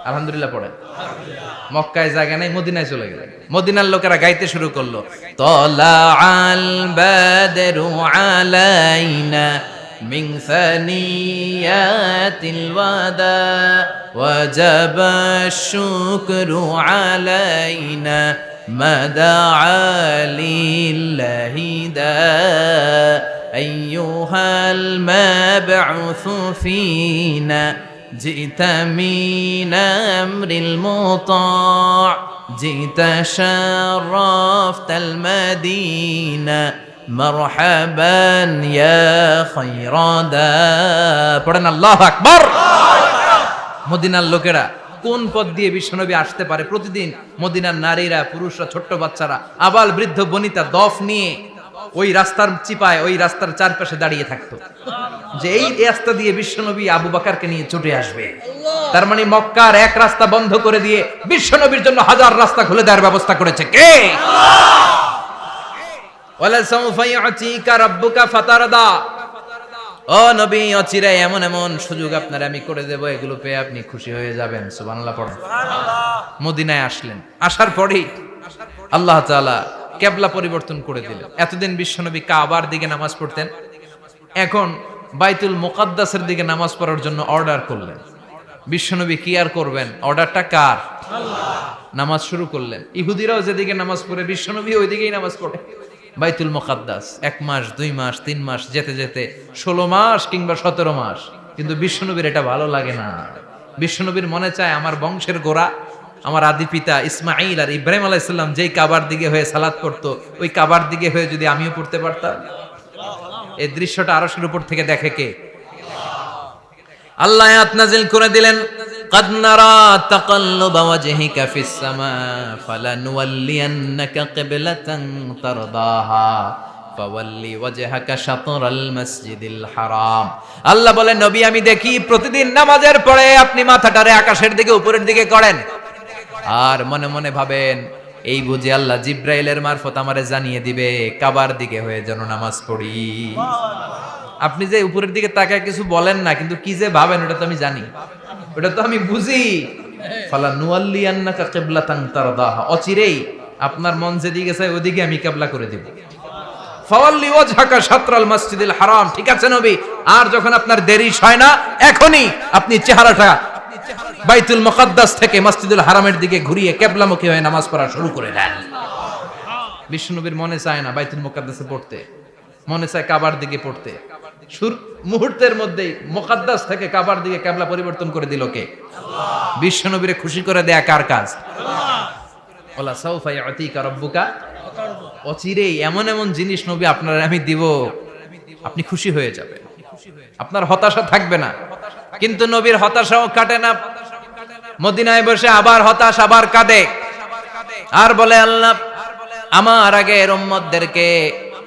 আলহামদুলিল্লাহ পড়েন। মক্কায় জায়গা নাই, মদিনায় চলে গেলেন। মদিনার লোকেরা গাইতে শুরু করলো, তলাআল বাদরু আলাইনা মিন সানিয়াতিল ওয়াদা ওয়াজাবা শুকরু আলাইনা মাদাআ লিল্লাহি দা আইয়ুহাল মাবউসু ফিনা جئت من أمر المطاع جئت شرفت المدينة مرحبا يا خير دا পড়েন আল্লাহু আকবার। মদিনার লোকেরা কোন পথ দিয়ে বিশ্বনবী আসতে পারে? প্রতিদিন মদিনার নারীরা, পুরুষরা, ছোট্ট বাচ্চারা, আবাল বৃদ্ধ বনিতা দফ নিয়ে ওই রাস্তার চিপায়, ওই রাস্তার চারপাশে দাঁড়িয়ে থাকতো, যে এই রাস্তা দিয়ে বিশ্বনবী আবু বকরকে নিয়ে ছুটে আসবে। তার মানে মক্কার এক রাস্তা বন্ধ করে দিয়ে বিশ্বনবীর জন্য হাজার রাস্তা খুলে দেওয়ার ব্যবস্থা করেছে কে? আল্লাহ। ওয়ালা সাউফা ইউতিকা রাব্বুকা ফাতারদা, ও নবী অচিরে এমন এমন সুযোগ আপনার আমি করে দেব, এগুলো পেয়ে আপনি খুশি হয়ে যাবেন। সুবহানাল্লাহ পড়েন। সুবহানাল্লাহ। মদিনায় আসলেন, আসার পরেই আল্লাহ তাআলা কিবলা পরিবর্তন করে দিলেন। এতদিন বিশ্বনবী কাবার দিকে নামাজ পড়তেন, এখন বাইতুল মুকাদ্দাসের দিকে নামাজ পড়ার জন্য অর্ডার করলেন। বিশ্বনবী কি আর করবেন, অর্ডারটা কার? আল্লাহ। নামাজ শুরু করলেন। ইহুদিরাও যেদিকে নামাজ পড়ে, বিশ্বনবী ওইদিকেই নামাজ পড়ে। বাইতুল মুকাদ্দাস 1 মাস 2 মাস 3 মাস যেতে যেতে 16 মাস কিংবা 17 মাস, কিন্তু বিশ্বনবীর এটা ভালো লাগে না। বিশ্বনবীর মনে চায় আমার বংশের গোড়া, আমার আদি পিতা ইসমাঈল আর ইব্রাহিম আলাইহিস সালাম যেই কাবার দিকে হয়ে সালাত করতো, ওই কাবার দিকে হয়ে যদি আমিও পড়তে পারতাম। এই দৃশ্যটা আরশের উপর থেকে দেখে কে? আল্লাহ আয়াত নাযিল করে দিলেন, قد نرى تقلب وجهك في السماء فلنولينك قبلة ترضاها فولي وجهك شطر المسجد الحرام। আল্লাহ বলেন, নবী আমি দেখি প্রতিদিন নামাজের পরে আপনি মাথাটারে আকাশের দিকে উপরের দিকে করেন, আর মনে মনে ভাবেন এই বুঝি আল্লাহ জিব্রাইলের মারফত আমারে জানিয়ে দিবে কাবার দিকে হয়ে যেন নামাজ পড়ি। আপনি যে উপরের দিকে তাকায় কিছু বলেন না, কিন্তু কি যে ভাবেন ওটা তো আমি জানি, ওটা তো আমি বুঝি। ফালা নুয়াল্লিয়ান্নাকা কিবলাতান তারদাহা, অচিরেই আপনার মন যেদিকে চায় ওদিকে আমি কিবলা করে দেব। ফাওয়াল্লি ওয়াজহাকা শাতরাল মসজিদিল হারাম, ঠিক আছে নবী, আর যখন আপনার দেরি হয় না এখনই আপনি চেহারাটা বাইতুল মুকাদ্দাস থেকে মসজিদুল হারামের দিকে ঘুরিয়ে কিবলামুখী হয়ে নামাজ পড়া শুরু করে দেন। বিশ্বনবীর মনে চায় না বাইতুল মুকাদ্দাসে পড়তে, মনে চায় কাবার দিকে পড়তে। মুহূর্তের মধ্যেই মুকাদ্দাস থেকে কাবার দিকে কিবলা পরিবর্তন করে দিল কে? আল্লাহ। বিশ্বনবীরে খুশি করে দেয়া কার কাজ? আল্লাহ। ওয়ালা সাউফা ইয়াতিকা রাব্বুকা, অচিরেই এমন এমন জিনিস নবী আপনার আমি দিব, আপনি খুশি হয়ে যাবেন, আপনার হতাশা থাকবে না। কিন্তু নবীর হতাশাও কাটে না, মদিনায় বসে আবার হতাশ, আবার কাঁদে, আর বলে আল্লাহ আমার আগের উম্মতদেরকে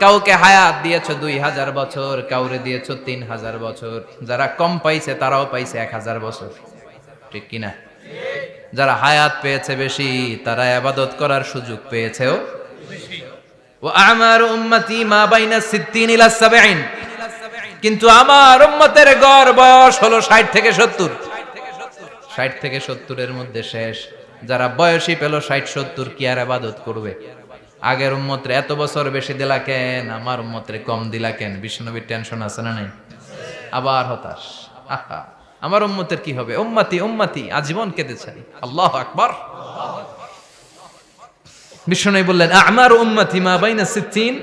কাউকে হায়াত দিয়েছো 2000 বছর, কাউরে দিয়েছো 3000 বছর, যারা কম পাইছে তারাও পাইছে 1000 বছর, ঠিক কিনা? যারা হায়াত পেয়েছে বেশি তারা ইবাদত করার সুযোগ পেয়েছেও বেশি। ওয়া আমারু উম্মতি মা বাইনা 60 ইলা 70, কিন্তু আমার উম্মতের গড় বয়স হলো 60 থেকে 70। 60 থেকে 70 এর মধ্যে শেষ। যারা বয়সী পেল 60-70 কি আর ইবাদত করবে? আগের উম্মতরে এত বছর বেশি দিলা কেন, আমার উম্মতরে কম দিলা কেন? বিশ্বনবীর টেনশন আছে না নাই? আবার হতাশ, আহা আমার উম্মতের কি হবে? উম্মতি উম্মতি আজীবন কেঁদেছেন। আল্লাহু আকবার। বিশ্বনবী বললেন আমার উম্মতি মা বাইনা 60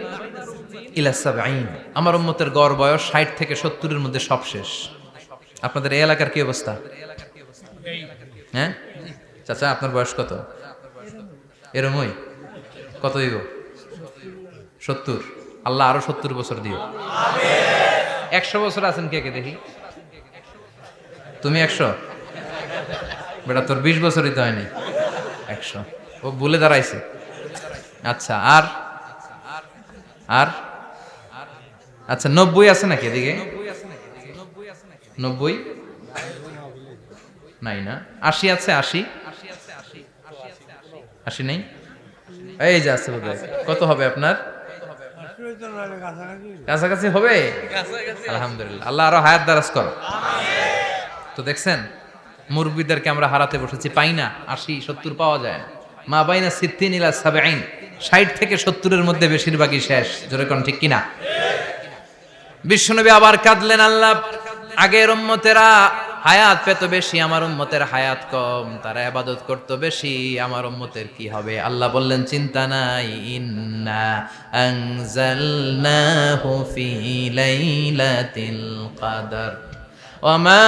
ইলা 70, আমার উম্মতের গড় বয়স 60 থেকে 70 এর মধ্যে সব শেষ। আপনাদের এই এলাকার কি অবস্থা? হ্যাঁ চাচা, আপনার বয়স কত? এরমই কত দিব? 70। আল্লাহ আরো 70 বছর দিও। 100 বছর আছেন কে কে দেখি? তুমি 100? বেটা তোর 20 বছরই তো হয়নি। 100 ও ভুলে দাঁড়াইছে। আচ্ছা, আর আর আচ্ছা 90 আছে নাকি এদিকে? 90 নাই না? 80 আছে? 80 নেই? এই যে আছে বোধহয়। কত হবে আপনার? কাছাকাছি হবে? আলহামদুলিল্লাহ, আল্লাহ আরো হায়াত দারাজ করো। তো দেখছেন মুরব্বীদেরকে আমরা হারাতে বসেছি, পাই না। 80-70 পাওয়া যায় না। মা বাইনা 60 ইলা 70, 60 থেকে 70 এর মধ্যে বেশিরভাগই শেষ। জোরে কোন ঠিক কিনা? বিশ্বনবী আবার কাঁদলেন, আল্লাহ আগের উম্মতেরা হায়াত পেত বেশি, আমার উম্মতের হায়াত কম, তারা ইবাদত করত বেশি, আমার উম্মতের কি হবে? আল্লাহ বললেন চিন্তা নাই, ইন্না আনজালনাহু ফি লাইলাতিল কদর ওয়া মা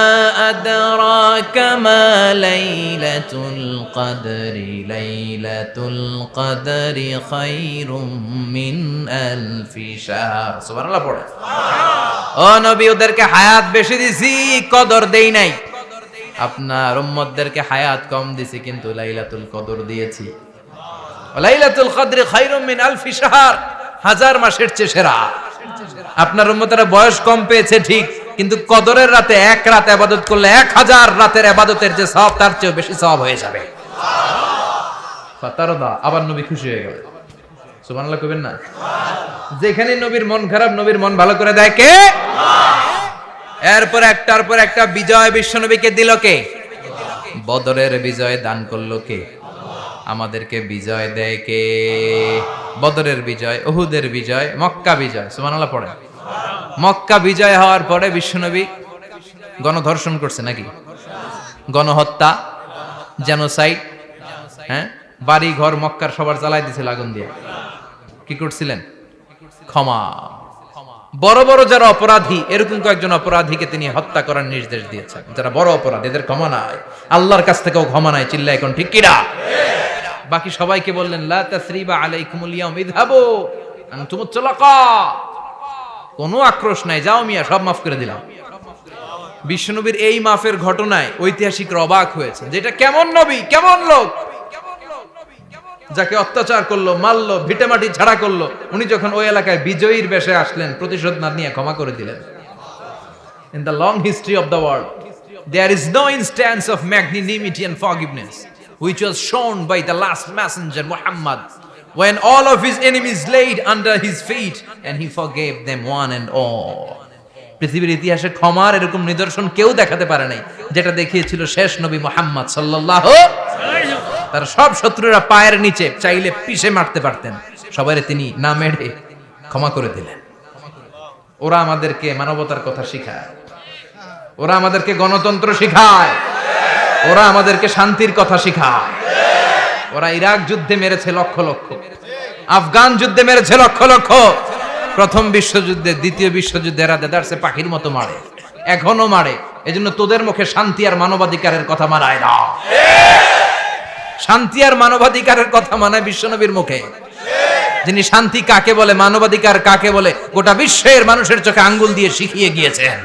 আদরাকা মা লাইলাতুল কদরি লাইলাতুল কদরি খায়রুম মিন আলফি শাহর। সুবহানাল্লাহ পড়ে। ও নবী, ওদেরকে হায়াত বেশি দিছি, কদর দেই নাই। আপনার উম্মতদেরকে হায়াত কম দিছি, কিন্তু লাইলাতুল কদর দিয়েছি। লাইলাতুল কদরি খায়রুম মিন আলফি শাহর, 1000 মাসের চেয়ে সেরা। আপনার উম্মতেরা বয়স কম পেয়েছে ঠিক, কিন্তু কদরের রাতে এক রাত ইবাদত করলে 1000 রাতের ইবাদতের যে সওয়াব তার চেয়ে বেশি সওয়াব হয়ে যাবে। ফাতারদা, আবার নবী খুশি হয়ে গেলেন। সুবহানাল্লাহ কইবেন না? যেখানে নবীর মন খারাপ, নবীর মন ভালো করে দেয় কে? আল্লাহ। এরপর একটার পর একটা বিজয় বিশ্বনবীকে দিল কে? বদরের বিজয় দান করলো কে? আমাদেরকে বিজয় দেয় কে? বদরের বিজয়, উহুদের বিজয়, মক্কা বিজয়। সুবহানাল্লাহ পড়ে। মক্কা বিজয় হওয়ার পরে বিশ্বনবী গণধর্ষণ করছে নাকি? গণহত্যা, জেনোসাইড, হ্যাঁ, বাড়ি ঘর মক্কার সবার জ্বালাই দিয়েছিল আগুন দিয়ে। কি করছিলেন? ক্ষমা। বড় বড় যারা অপরাধী, এরকম কয়েকজন অপরাধীকে তিনি হত্যা করার নির্দেশ দিয়েছেন। যারা বড় অপরাধী এদের ক্ষমা নাই, আল্লাহর কাছ থেকেও ক্ষমা নাই। চিল্লা এখন ঠিক কিনা? বাকি সবাইকে বললেন লা তাসরিবা আলাইকুমুল ইয়াউম ইযহাবু আনতুমুত তুলাকা, কোনো আক্রোশ নাই, যাও মিয়া, সব মাফ করে দিলাম। বিশ্বনবীর এই মাফের ঘটনায় ঐতিহাসিকরা অবাক হয়েছে, যেটা কেমন নবী, কেমন লোক, যাকে অত্যাচার করলো, মারলো, ভিটেমাটি ঝাড়া করলো, উনি যখন ওই এলাকায় বিজয়ীর বেশে আসলেন, প্রতিশোধ না নিয়ে ক্ষমা করে দিলেন। In the long history of the world, there is no instance of magnanimity and forgiveness which was shown by the last messenger Muhammad, when all of his enemies laid under his feet and he forgave them one and all. পৃথিবীর ইতিহাসে ক্ষমার এরকম নিদর্শন কেউ দেখাতে পারে নাই, যেটা দেখিয়েছিল শেষ নবী মুহাম্মদ সাল্লাল্লাহু আলাইহি ওয়াসাল্লাম। তার সব শত্রুরা পায়ের নিচে চাইলে পিষে মারতে পারতেন, সবাইরে তিনি না মেরে ক্ষমা করে দিলেন। ওরা আমাদেরকে মানবতার কথা শিখায়, ওরা আমাদেরকে গণতন্ত্র শিখায়, ওরা আমাদেরকে শান্তির কথা শিখায়। ওরা ইরাক যুদ্ধে মেরেছে লক্ষ লক্ষ, আফগান যুদ্ধে মেরেছে লক্ষ লক্ষ, প্রথম বিশ্বযুদ্ধে, দ্বিতীয় বিশ্বযুদ্ধে এরা দেদারসে পাখির মতো মারে, এখনো মারে। এজন্য তোদের মুখে শান্তি আর মানবাধিকারের কথা মানায় না। শান্তি আর মানবাধিকারের কথা মানায় বিশ্বনবীর মুখে, যিনি শান্তি কাকে বলে, মানবাধিকার কাকে বলে, গোটা বিশ্বের মানুষের চোখে আঙ্গুল দিয়ে শিখিয়ে গিয়েছেন।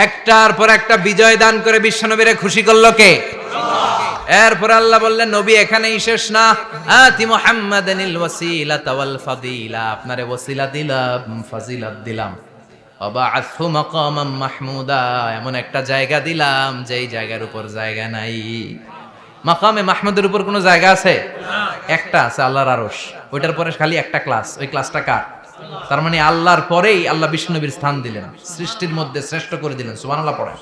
একটার পর একটা বিজয় দান করে বিশ্বনবীরে খুশি করলো কে? এরপর আল্লাহ বললেন, নবী এখানেই শেষ না, আতি মুহাম্মাদানিল ওয়াসিলাতা ওয়াল ফাদিলা, আপনারে ওয়াসিলা দিলাম, ফাজিলাত দিলাম, ওয়াবা'আথহু মাকামান মাহমুদা, এমন একটা জায়গা দিলাম যেই জায়গার উপর জায়গা নাই। মাকামে মাহমুদের উপর কোনো জায়গা আছে? একটা আছে, আল্লাহর আরশ। ওইটার পরে খালি একটা ক্লাস, ওই ক্লাসটা কার? তার মানে আল্লাহর পরেই আল্লাহ বিশ্বনবীর স্থান দিলেন, সৃষ্টির মধ্যে শ্রেষ্ঠ করে দিলেন। সুবহানাল্লাহ পড়েন।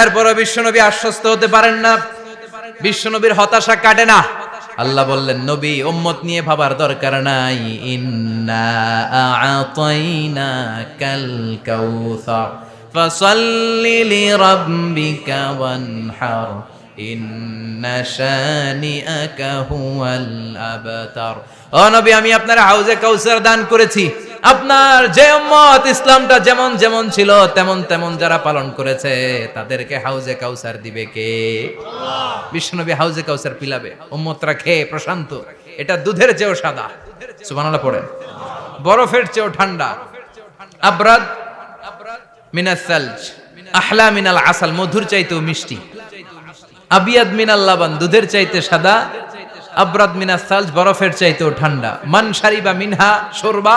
এরপরে বিশ্বনবী আশ্বস্ত হতে পারেন না, বিশ্বনবীর হতাশা কাটে না। আল্লাহ বললেন, নবী উম্মত নিয়ে ভাবার দরকার নাই, ইন্না আ'তাইনাকাল কাউসার ফাসাল্লি লিরাব্বিকা ওয়ানহার ইন্না শানিআকা হুয়াল আবতার। ও নবী, আমি আপনার হাউজে কাউসার দান করেছি। আপনার যে উম্মত ইসলামটা যেমন যেমন ছিল তেমন তেমন যারা পালন করেছে, তাদেরকে হাউজে কাউসার দিবে কে? বিশ্বনবী হাউজে কাউসার পিলাবে, উম্মতরা খেয়ে প্রশান্ত। এটা দুধের চেয়েও সাদা, সুবহানাল্লাহ পড়েন, বরফের চেয়েও ঠান্ডা, আবরাদ মিনাস সালজ, আহলা মিনাল আসাল, মধুর চাইতেও মিষ্টি, আবিয়াদ মিনাল লাবান, দুধের চাইতে সাদা, আবরাদ মিনাস সালজ, বরফের চাইতেও ঠান্ডা। মান শারিবা মিনহা শুরবা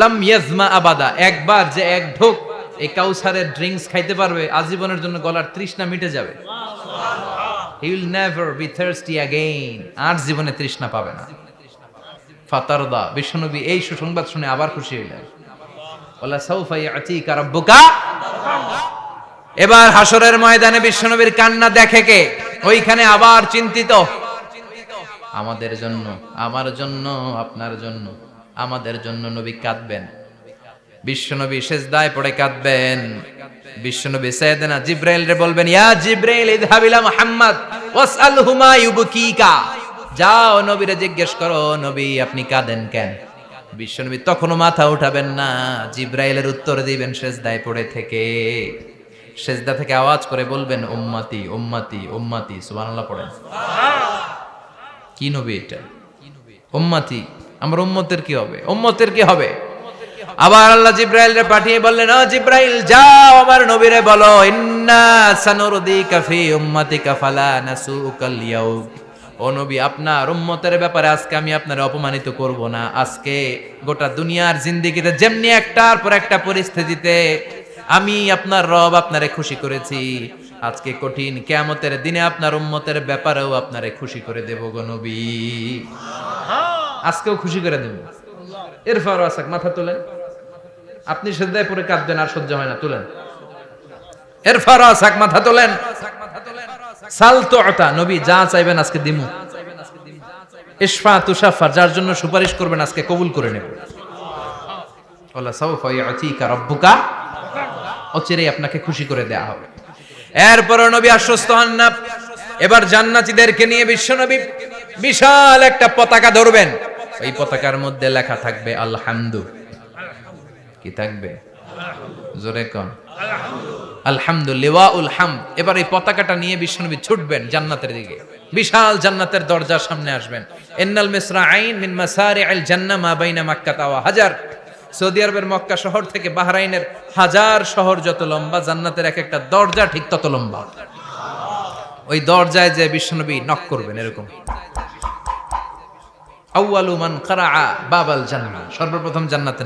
লাম ইয়াজমা আবাদা, একবার যে এক ঢোক এই কাউসারের ড্রিঙ্কস খাইতে পারবে, আজীবনের জন্য গলার তৃষ্ণা মিটে যাবে। He will never be thirsty again, আর জীবনে তৃষ্ণা পাবে না। ফাতারদা, বিশ্বনবী এই সুসংবাদ শুনে আবার খুশি হইলেন। ওয়ালা সাউফা ইয়াতিকা রাব্বুকা। এবার হাসরের ময়দানে বিশ্বনবীর কান্না দেখে কে? ওইখানে আবার চিন্তিত, আমাদের জন্য, আমার জন্য, আপনার জন্য, আমাদের জন্য নবী কাঁদবেন। বিশ্বনবী সিজদায় পড়ে কাঁদবেন। বিশ্বনবী সাইয়েদনা জিবরাইল রে বলবেন, ইয়া জিবরাইল ইযহাব ইলা মুহাম্মদ ওয়াসআলহু মা ইউবকিকা, যাও নবীরে জিজ্ঞেস করো, নবী আপনি কাঁদেন কেন? বিশ্বনবী তখনও মাথা উঠাবেন না, জিবরাইলের উত্তর দিবেন সিজদায় পড়ে থেকে। সিজদা থেকে আওয়াজ করে বলবেন, উম্মতি উম্মতি উম্মতি। সুবহানাল্লাহ পড়েন। কি নবী এটা? উম্মতি, আমার উম্মতের কি হবে? উম্মতের কি হবে? আবার আল্লাহ জিবরাইলরে পাঠিয়ে বললেন, ও জিবরাইল যাও আমার নবীরে বলো, ইন্না সানুরদিকা ফি উম্মতিকা ফালা নাসুকাল ইয়াউম। ও নবী, আপনার উম্মতের ব্যাপারে আজকে আমি আপনার অপমানিত করব না। আজকে গোটা দুনিয়ার জিন্দেগিতে যেমনি একটার পর একটা পরিস্থিতিতে আমি আপনার রব আপনারে খুশি করেছি, আজকে কঠিন কিয়ামতের দিনে আপনার উম্মতের ব্যাপারেও আপনারে খুশি করে দেব গো নবী। আজকেও খুশি করে দেব। এরপর আসাক, মাথা তোলেন। আপনি সিজদায় পড়ে কাঁদবেন, আর সহ্য হয় না, তুলেন। এরপর আসাক, মাথা তোলেন। সাল তুতা, নবী যা চাইবেন আজকে দিমু। ইশফা তুশাফা, যার জন্য সুপারিশ করবেন আজকে কবুল করে নেব। ওয়ালা সাউফা ইয়াতিকা রাব্বুকা, অচিরেই আপনাকে খুশি করে দেয়া হবে। এরপর নবী আশ্বস্ত হন না। এবার জান্নাতীদেরকে নিয়ে বিশ্বনবী বিশাল একটা পতাকা ধরবেন। ওই পতাকার মধ্যে লেখা থাকবে আলহামদু। কি থাকবে? জোরে কোন? আলহামদুলিল্লাহ উল হামদ। এবার এই পতাকাটা নিয়ে বিশ্বনবী ছুটবেন জান্নাতের দিকে। বিশাল জান্নাতের দরজার সামনে আসবেন। ইন্নাল মিসরাআইন মিন মাসারি'আল জান্নাহ মা বাইনা মাক্কাহ ওয়া হাজার। সৌদি আরবের মক্কা শহর থেকে বাহরাইনের 1000 শহর যত লম্বা, জান্নাতের এক একটা দরজা ঠিক তত লম্বা। ওই দরজায় যে বিশ্বনবী নক করবেন এরকম, আউয়ালু মান কারাআ বাবাল জান্নাহ, সর্বপ্রথম জান্নাতে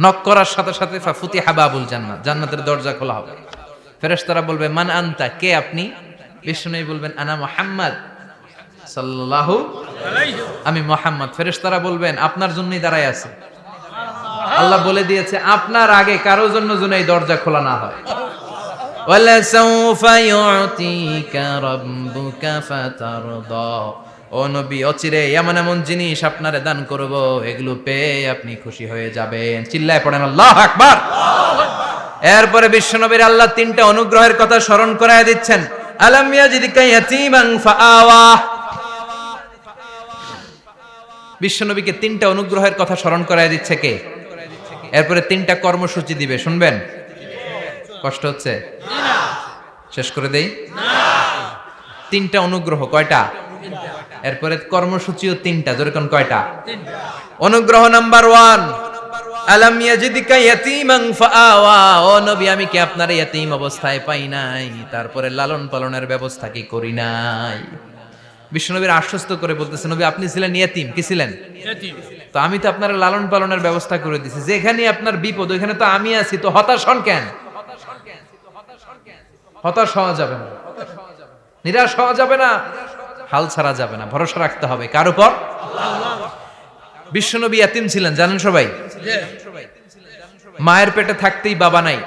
নক করার সাথে সাথে ফাফুতিহা বাবুল জান্নাত, জান্নাতের দরজা খোলা হবে। ফেরেশতারা বলবে মান আনতা, কে আপনি? বিশ্বনবী বলবেন আনা মুহাম্মদ সাল্লাল্লাহু আলাইহি, আমি মুহাম্মদ। ফেরেশতারা বলবেন আপনার জন্যই দাঁড়ায় আছে। আল্লাহ বলে দিয়েছে আপনার আগে কারো জন্য যেন এই দরজা খোলা না হয়। ওয়ালা সাউফা ইউতিকা রাব্বুকা ফাতারদা, ও নবী অচিরে এমন এমন জিনিস আপনারে দান করব, এগুলো পেয়ে আপনি খুশি হয়ে যাবেন। চিল্লায় পড়েন আল্লাহু আকবার। এরপরে বিশ্বনবীর আল্লাহ তিনটা অনুগ্রহের কথা স্মরণ করায় দিচ্ছেন। আলাম ইয়াজিদকা ইয়াতীমান ফাআওয়া, বিশ্বনবীকে তিনটা অনুগ্রহের কথা স্মরণ করায় দিচ্ছে কে? এরপরে তিনটা কর্মসূচি দিবে, শুনবেন? কষ্ট হচ্ছে? শেষ করে দেই। তিনটা অনুগ্রহ, কয়টা? এরপরে কর্মসূচিও তিনটা, যেরকম কয়টা? অনুগ্রহ নাম্বার 1, আলাম ইয়াজিদকা ইয়াতীমান ফাআওয়া, ও নবী আমি কি আপনার ইয়াতীম অবস্থায় পাই নাই, তারপরে লালন পালনের ব্যবস্থা কি করি নাই? বিশ্বনবীর আশ্বস্ত করে বলতেছে নবী আপনি ছিলেন ইয়াতীম, কি ছিলেন? ইয়াতীম। তো আমি তো আপনার লালন পালনের ব্যবস্থা করে দিয়েছি, যেখানে আপনার বিপদ ওইখানে তো আমি আছি, তো হতাশ হন কেন? হতাশ হওয়া যাবে না, নিরাশ হওয়া যাবে না, হাল ছাড়া যাবে না, ভরসা রাখতে হবে কার উপর? বিশ্বনবী ইয়াতীম ছিলেন জানেন সবাই। মায়ের পেটে থাকতেই বাবা নাই,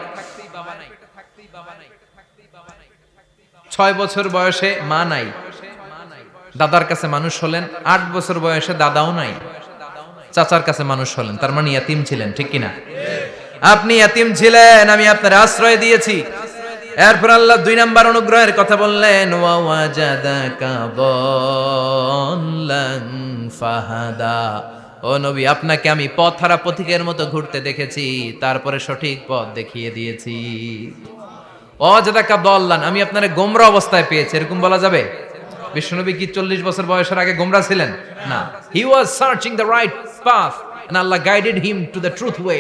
6 বছর বয়সে মা নাই, দাদার কাছে মানুষ হলেন, 8 বছর বয়সে দাদাও নাই, চাচার কাছে মানুষ হলেন, তার মানে ইয়াতীম ছিলেন, ঠিক কিনা? আপনি ইয়াতীম ছিলেন, আমি আপনার আশ্রয় দিয়েছি। এরপর আল্লাহ 2 নাম্বার অনুগ্রহের কথা বললেন, ওয়া ওয়াজাদাকা দাল্লান ফাহাদা, ও নবী আপনাকে আমি পথহারা পথিকের মতো ঘুরতে দেখেছি, তারপরে সঠিক পথ দেখিয়ে দিয়েছি। ওয়াজাদাকা দাল্লান, আমি আপনারে গোমরা অবস্থায় পেয়েছি, এরকম বলা যাবে? বিশ্বনবী কি 40 বছর বয়সের আগে গোমরা ছিলেন? না, he was searching the right path and Allah guided him to the truth way,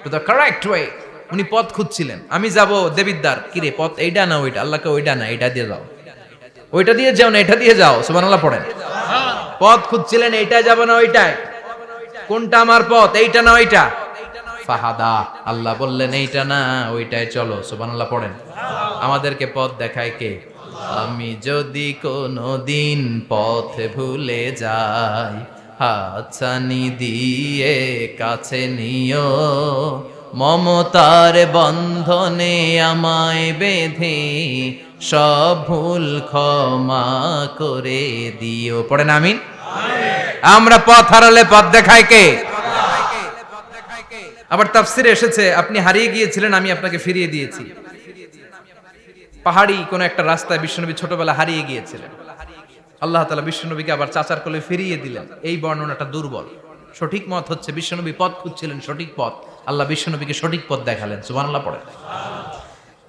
to the correct way. উনি পথ খুঁজছিলেন, আমি যাব দেবিদ্দার, কি রে পথ এইটা না ওইটা? আল্লাহকে ওইটা না এইটা দিয়ে যাও, ওইটা দিয়ে যাও না এটা দিয়ে যাও, সুবহানাল্লাহ পড়েন। পথ খুঁজছিলেন, এইটা যাব না ওইটায়, কোনটা আমার পথ, এইটা না ওইটা? ফাহাদা, আল্লাহ বললেন এইটা না ওইটায় চলো, সুবহানাল্লাহ পড়েন। আমাদেরকে পথ দেখায় কে? আমি যদি কোনদিন পথ ভুলে যাই, হাতছানি দিয়ে কাছে নিও, মমতার বন্ধনে আমায় বেঁধে সব ভুল ক্ষমা করে দিও। পড়েন আমিন। আমরা পথ হারালে পথ দেখায় কে? আবার তাফসিরে এসেছে আপনি হারিয়ে গিয়েছিলেন, আমি আপনাকে ফিরিয়ে দিয়েছি। পাহাড়ি কোন একটা রাস্তায় বিশ্বনবী ছোটবেলা হারিয়ে গিয়েছিলেন, আল্লাহ তাআলা বিশ্বনবীকে আবার চাচার কোলে ফিরিয়ে দিলেন। এই বর্ণনাটা দুর্বল, সঠিক মত হচ্ছে বিশ্বনবী পথ খুঁজছিলেন, সঠিক পথ, আল্লাহ বিশ্বনবীকে সঠিক পথ দেখালেন, সুবহানাল্লাহ পড়ে।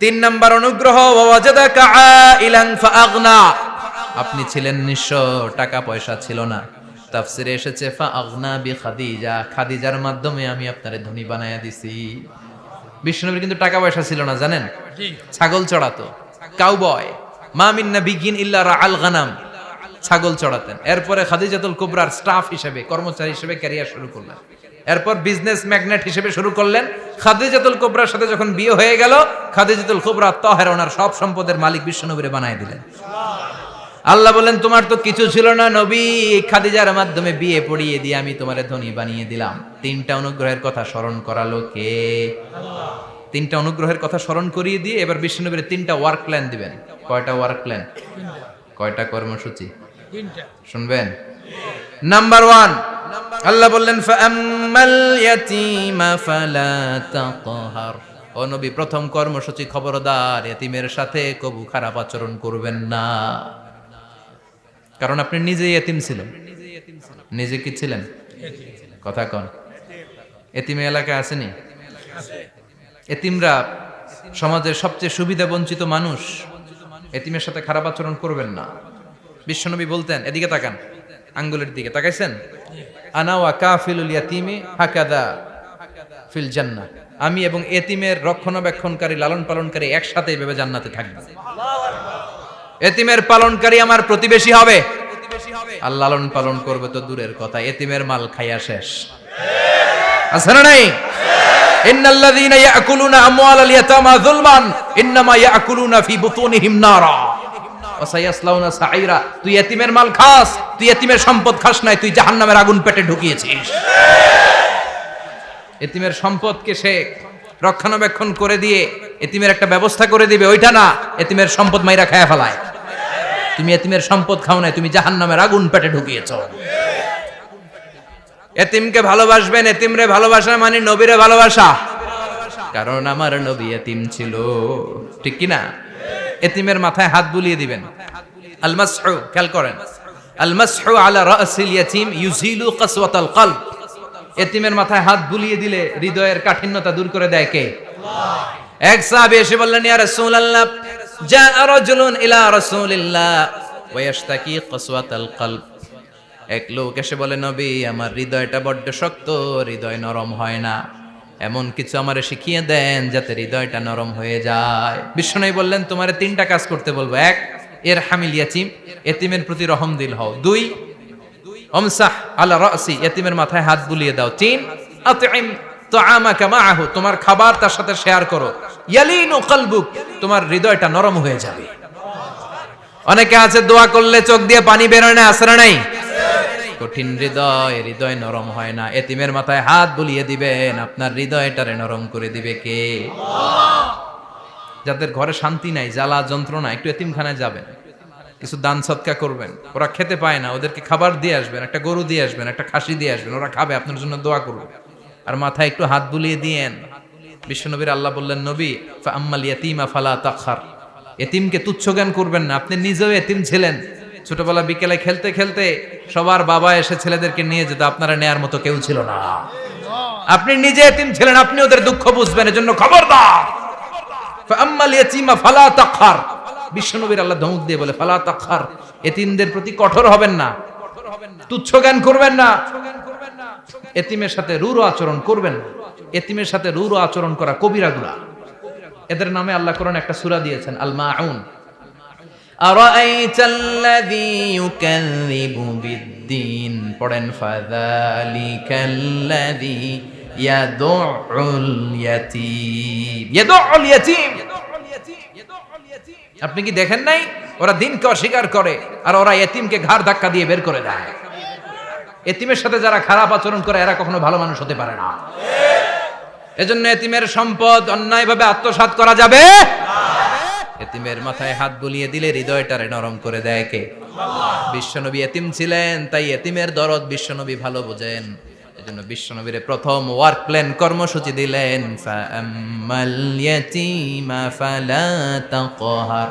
3 নাম্বার অনুগ্রহ, ওয়াজাদাকা আইলান ফাআগনা, আপনি ছিলেন নিঃস্ব, টাকা পয়সা ছিল না। তাফসিরে এসেছে ফাআগনা বিখাদিজা, খাদিজার মাধ্যমে আমি আপনারে ধনী বানায়া দিছি। বিশ্বনবীর কিন্তু টাকা পয়সা ছিল না জানেন, ছাগল চড়াতো, কাউবয়, মা মিন নাবিয়্যিন ইল্লা রাআল গানাম, ছাগল চড়াতেন। এরপরে খাদিজাতুল কুবরার স্টাফ হিসেবে, কর্মচারী হিসেবে ক্যারিয়ার শুরু করলেন। এরপর বিজনেস ম্যাগনেট হিসেবে শুরু করলেন। খাদিজাতুল কুবরার সাথে যখন বিয়ে হয়ে গেল, খাদিজাতুল কুবরা তাহেরা ওনার সব সম্পদের মালিক বিশ্বনবীরে বানায় দিলেন। আল্লাহ বলেন তোমার তো কিছু ছিল না নবী, খাদিজার মাধ্যমে বিয়ে পড়িয়ে দিয়ে আমি তোমারে ধনী বানিয়ে দিলাম। 3টা অনুগ্রহের কথা স্মরণ করালো কে? আল্লাহ। 3টা অনুগ্রহের কথা স্মরণ করিয়ে দিয়ে এবার বিশ্বনবীর 3টা ওয়ার্ক প্ল্যান দিবেন। কয়টা ওয়ার্ক প্ল্যান? কয়টা কর্মসূচি? 3টা। শুনবেন? নাম্বার 1, আল্লাহ বললেন ফাআম্মাল ইয়াতীমা ফালা তাকহার, ও নবী প্রথম কর্মসূচি খবরদার এতিমের সাথে কবু খারাপ আচরণ করবেন না, কারণ আপনি নিজে এতিম ছিলেন। নিজে কি ছিলেন? কথা কন। এতিম এলাকায় আসেনি? এতিমরা সমাজের সবচেয়ে সুবিধা বঞ্চিত মানুষ, এতিমের সাথে খারাপ আচরণ করবেন না। বিশ্বনবী বলতেন, এদিকে তাকান, আঙ্গুলের দিকে তাকাইছেন, আনা ওয়া কাফিলুল ইয়াতীমি হাকাদা ফিল জান্নাহ। আমি এবং এতিমের রক্ষণাবেক্ষণকারী লালন পালনকারী একসাথে এভাবে জান্নাতে থাকবে। এতিমের পালনকারী আমার প্রতিবেশী হবে, আর লালন পালন করবে তো দূরের কথা, এতিমের মাল খাইয়া শেষ। আছে না নাই? ইন্নাল্লাযীনা ইয়াকুলুনা আমওয়ালাল ইয়াতামা যুলমান ইন্নামা ইয়াকুলুনা ফি বুতুনিহিম নারা ওয়া সায়াসলাউনা সাঈরা। তুই এতিমের মাল খাস, তুই এতিমের সম্পদ খাস নাই, তুই জাহান্নামের আগুন পেটে ঢুকিয়েছিস। এতিমের সম্পদকে সে রক্ষণাবেক্ষণ করে দিয়ে এতিমের একটা ব্যবস্থা করে দিবে, ওইটা না, এতিমের সম্পদ মাইরা খায়া ফেলায়। তুমি এতিমের সম্পদ খাও নাই, তুমি জাহান্নামের আগুন পেটে ঢুকিয়েছো। এতিমকে ভালোবাসবেন, এতিমরে ভালোবাসা মানে নবীরে ভালোবাসা, কারণ আমার নবী এতিম ছিল, ঠিক কি না? এতিমের মাথায় হাত বুলিয়ে দিবেন। আল মাসহু, খেয়াল করেন, আল মাসহু আলা রাসিল ইয়াতিম ইউজিলু কাসওয়াতাল কলব। এতিমের মাথায় হাত বুলিয়ে দিলে হৃদয়ের কাঠিন্যতা দূর করে দেয় কে? আল্লাহ। এক সাহাবী এসে বললেন, ইয়া রাসূলুল্লাহ, জাআ রাজুলুন ইলা রাসূলিল্লাহ ওয়া ইয়াশতাকি কাসওয়াতাল কলব। এক লোক এসে বলে, নবী, আমার হৃদয়টা বড্ড শক্ত, হৃদয় নরম হয় না, এমন কিছু আমারে শিখিয়ে দেন যাতে হৃদয়টা নরম হয়ে যায়। বিশ্বনবী বললেন, তোমারে তিনটা কাজ করতে বলবো। এক, ইরহামিল ইয়াতীম, এতিমের প্রতি রহম দিল হও। দুই, আমসাহ আলা রাসি, এতিমের মাথায় হাত বুলিয়ে দাও। তিন, আতইম তুআমাকা মাআহু, তোমার খাবার তার সাথে শেয়ার করো। ইয়ালিনু কলবুক, তোমার হৃদয়টা নরম হয়ে যাবে। অনেকে আছে দোয়া করলে চোখ দিয়ে পানি বের হয় না, আসরা নাই? কঠিন হৃদয়, হৃদয় নরম হয় না। এতিমের মাথায় হাত বুলিয়ে দিবেন, আপনার হৃদয়টারে নরম করে দিবে কে? আল্লাহ। যাদের ঘরে শান্তি নাই, জ্বালা যন্ত্রণা, একটু এতিমখানায় যাবেন, কিছু দান সদকা করবেন। ওরা খেতে পায় না, ওদেরকে খাবার দিয়ে আসবেন, একটা গরু দিয়ে আসবেন, একটা খাসি দিয়ে আসবেন, ওরা খাবে, আপনার জন্য দোয়া করবে। আর মাথায় একটু হাত বুলিয়ে দিয়েন। বিশ্বনবীর আল্লাহ বললেন, নবী, ফাআম্মাল ইয়াতীমা ফালা তাখহার, এতিমকে তুচ্ছ জ্ঞান করবেন না। আপনি নিজেও এতিম ছিলেন, ছোটবেলা বিকেলে খেলতে খেলতে সবার বাবা এসে ছেলেদেরকে নিয়ে যেত, আপনারা নেয়ার মতো কেউ ছিল না। আপনি নিজে এতিম ছিলেন, আপনি ওদের দুঃখ বুঝবেন, এজন্য খবরদার, ফাআম্মাল ইয়াতীমা ফালা তাখহার। বিশ্বনবীর আল্লাহ ধমক দিয়ে বলে, ফালা তাখহার, এতিমদের প্রতি কঠোর হবেন না, তুচ্ছ জ্ঞান করবেন না, এতিমের সাথে রূঢ় আচরণ করবেন না। এতিমের সাথে রূঢ় আচরণ করা কবিরা গুনাহ। এদের নামে আল্লাহ কোরআনে একটা সূরা দিয়েছেন, আল মাউন। আরাআইতাল্লাযী ইউকাযযিবু বিদ্দীন, পড়েন, ফাযালিকাল্লাযী ইয়াদুউল ইয়াতীম। ইয়াদুউল ইয়াতীম, আপনি কি দেখেন নাই? ওরা দিনকে অস্বীকার করে আর ওরা এতিমকে ঘাড় ধাক্কা দিয়ে বের করে দেয়। এতিমের সাথে যারা খারাপ আচরণ করে এরা কখনো ভালো মানুষ হতে পারে না। এজন্য এতিমের সম্পদ অন্যায়ভাবে আত্মসাৎ করা যাবে না। এতিমের মাথায় হাত বুলিয়ে দিলে হৃদয়টারে নরম করে দেয় কে? আল্লাহ। বিশ্বনবী এতিম ছিলেন, তাই এতিমের দরদ বিশ্বনবী ভালো বোঝেন। এজন্য বিশ্বনবীর প্রথম ওয়ার্ক প্ল্যান, কর্মসূচি দিলেন, ফাআম্মাল ইয়াতীমা ফালা তাকহার।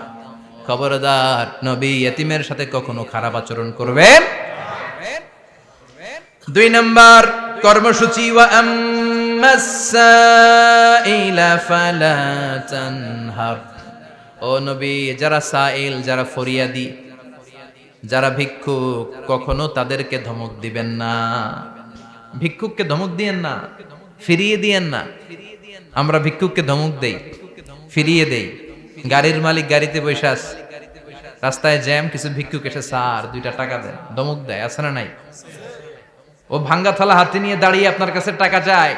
খবরদার, নবী এতিমের সাথে কখনো খারাপ আচরণ করবেন। দুই নাম্বার কর্মসূচি, ওয়া আম্মাস সাইলা ফালা তানহার। ও নবী, যারা সাইল, যারা ফরিয়াদি, যারা ভিক্ষুক, কখনো তাদেরকে ধমক দিবেন না। ভিক্ষুককে ধমক দিয়েন না, ফিরিয়ে দিয়েন না। আমরা ভিক্ষুককে ধমক দেই, ফিরিয়ে দেই। গাড়ির মালিক গাড়িতে বসে আছে, রাস্তায় জ্যাম, কিছু ভিক্ষুক এসে স্যার 2টা টাকা দেন, ধমক দেয়, আছে না নাই? ও ভাঙ্গা থালা হাতে নিয়ে দাঁড়িয়ে আপনার কাছে টাকা চায়।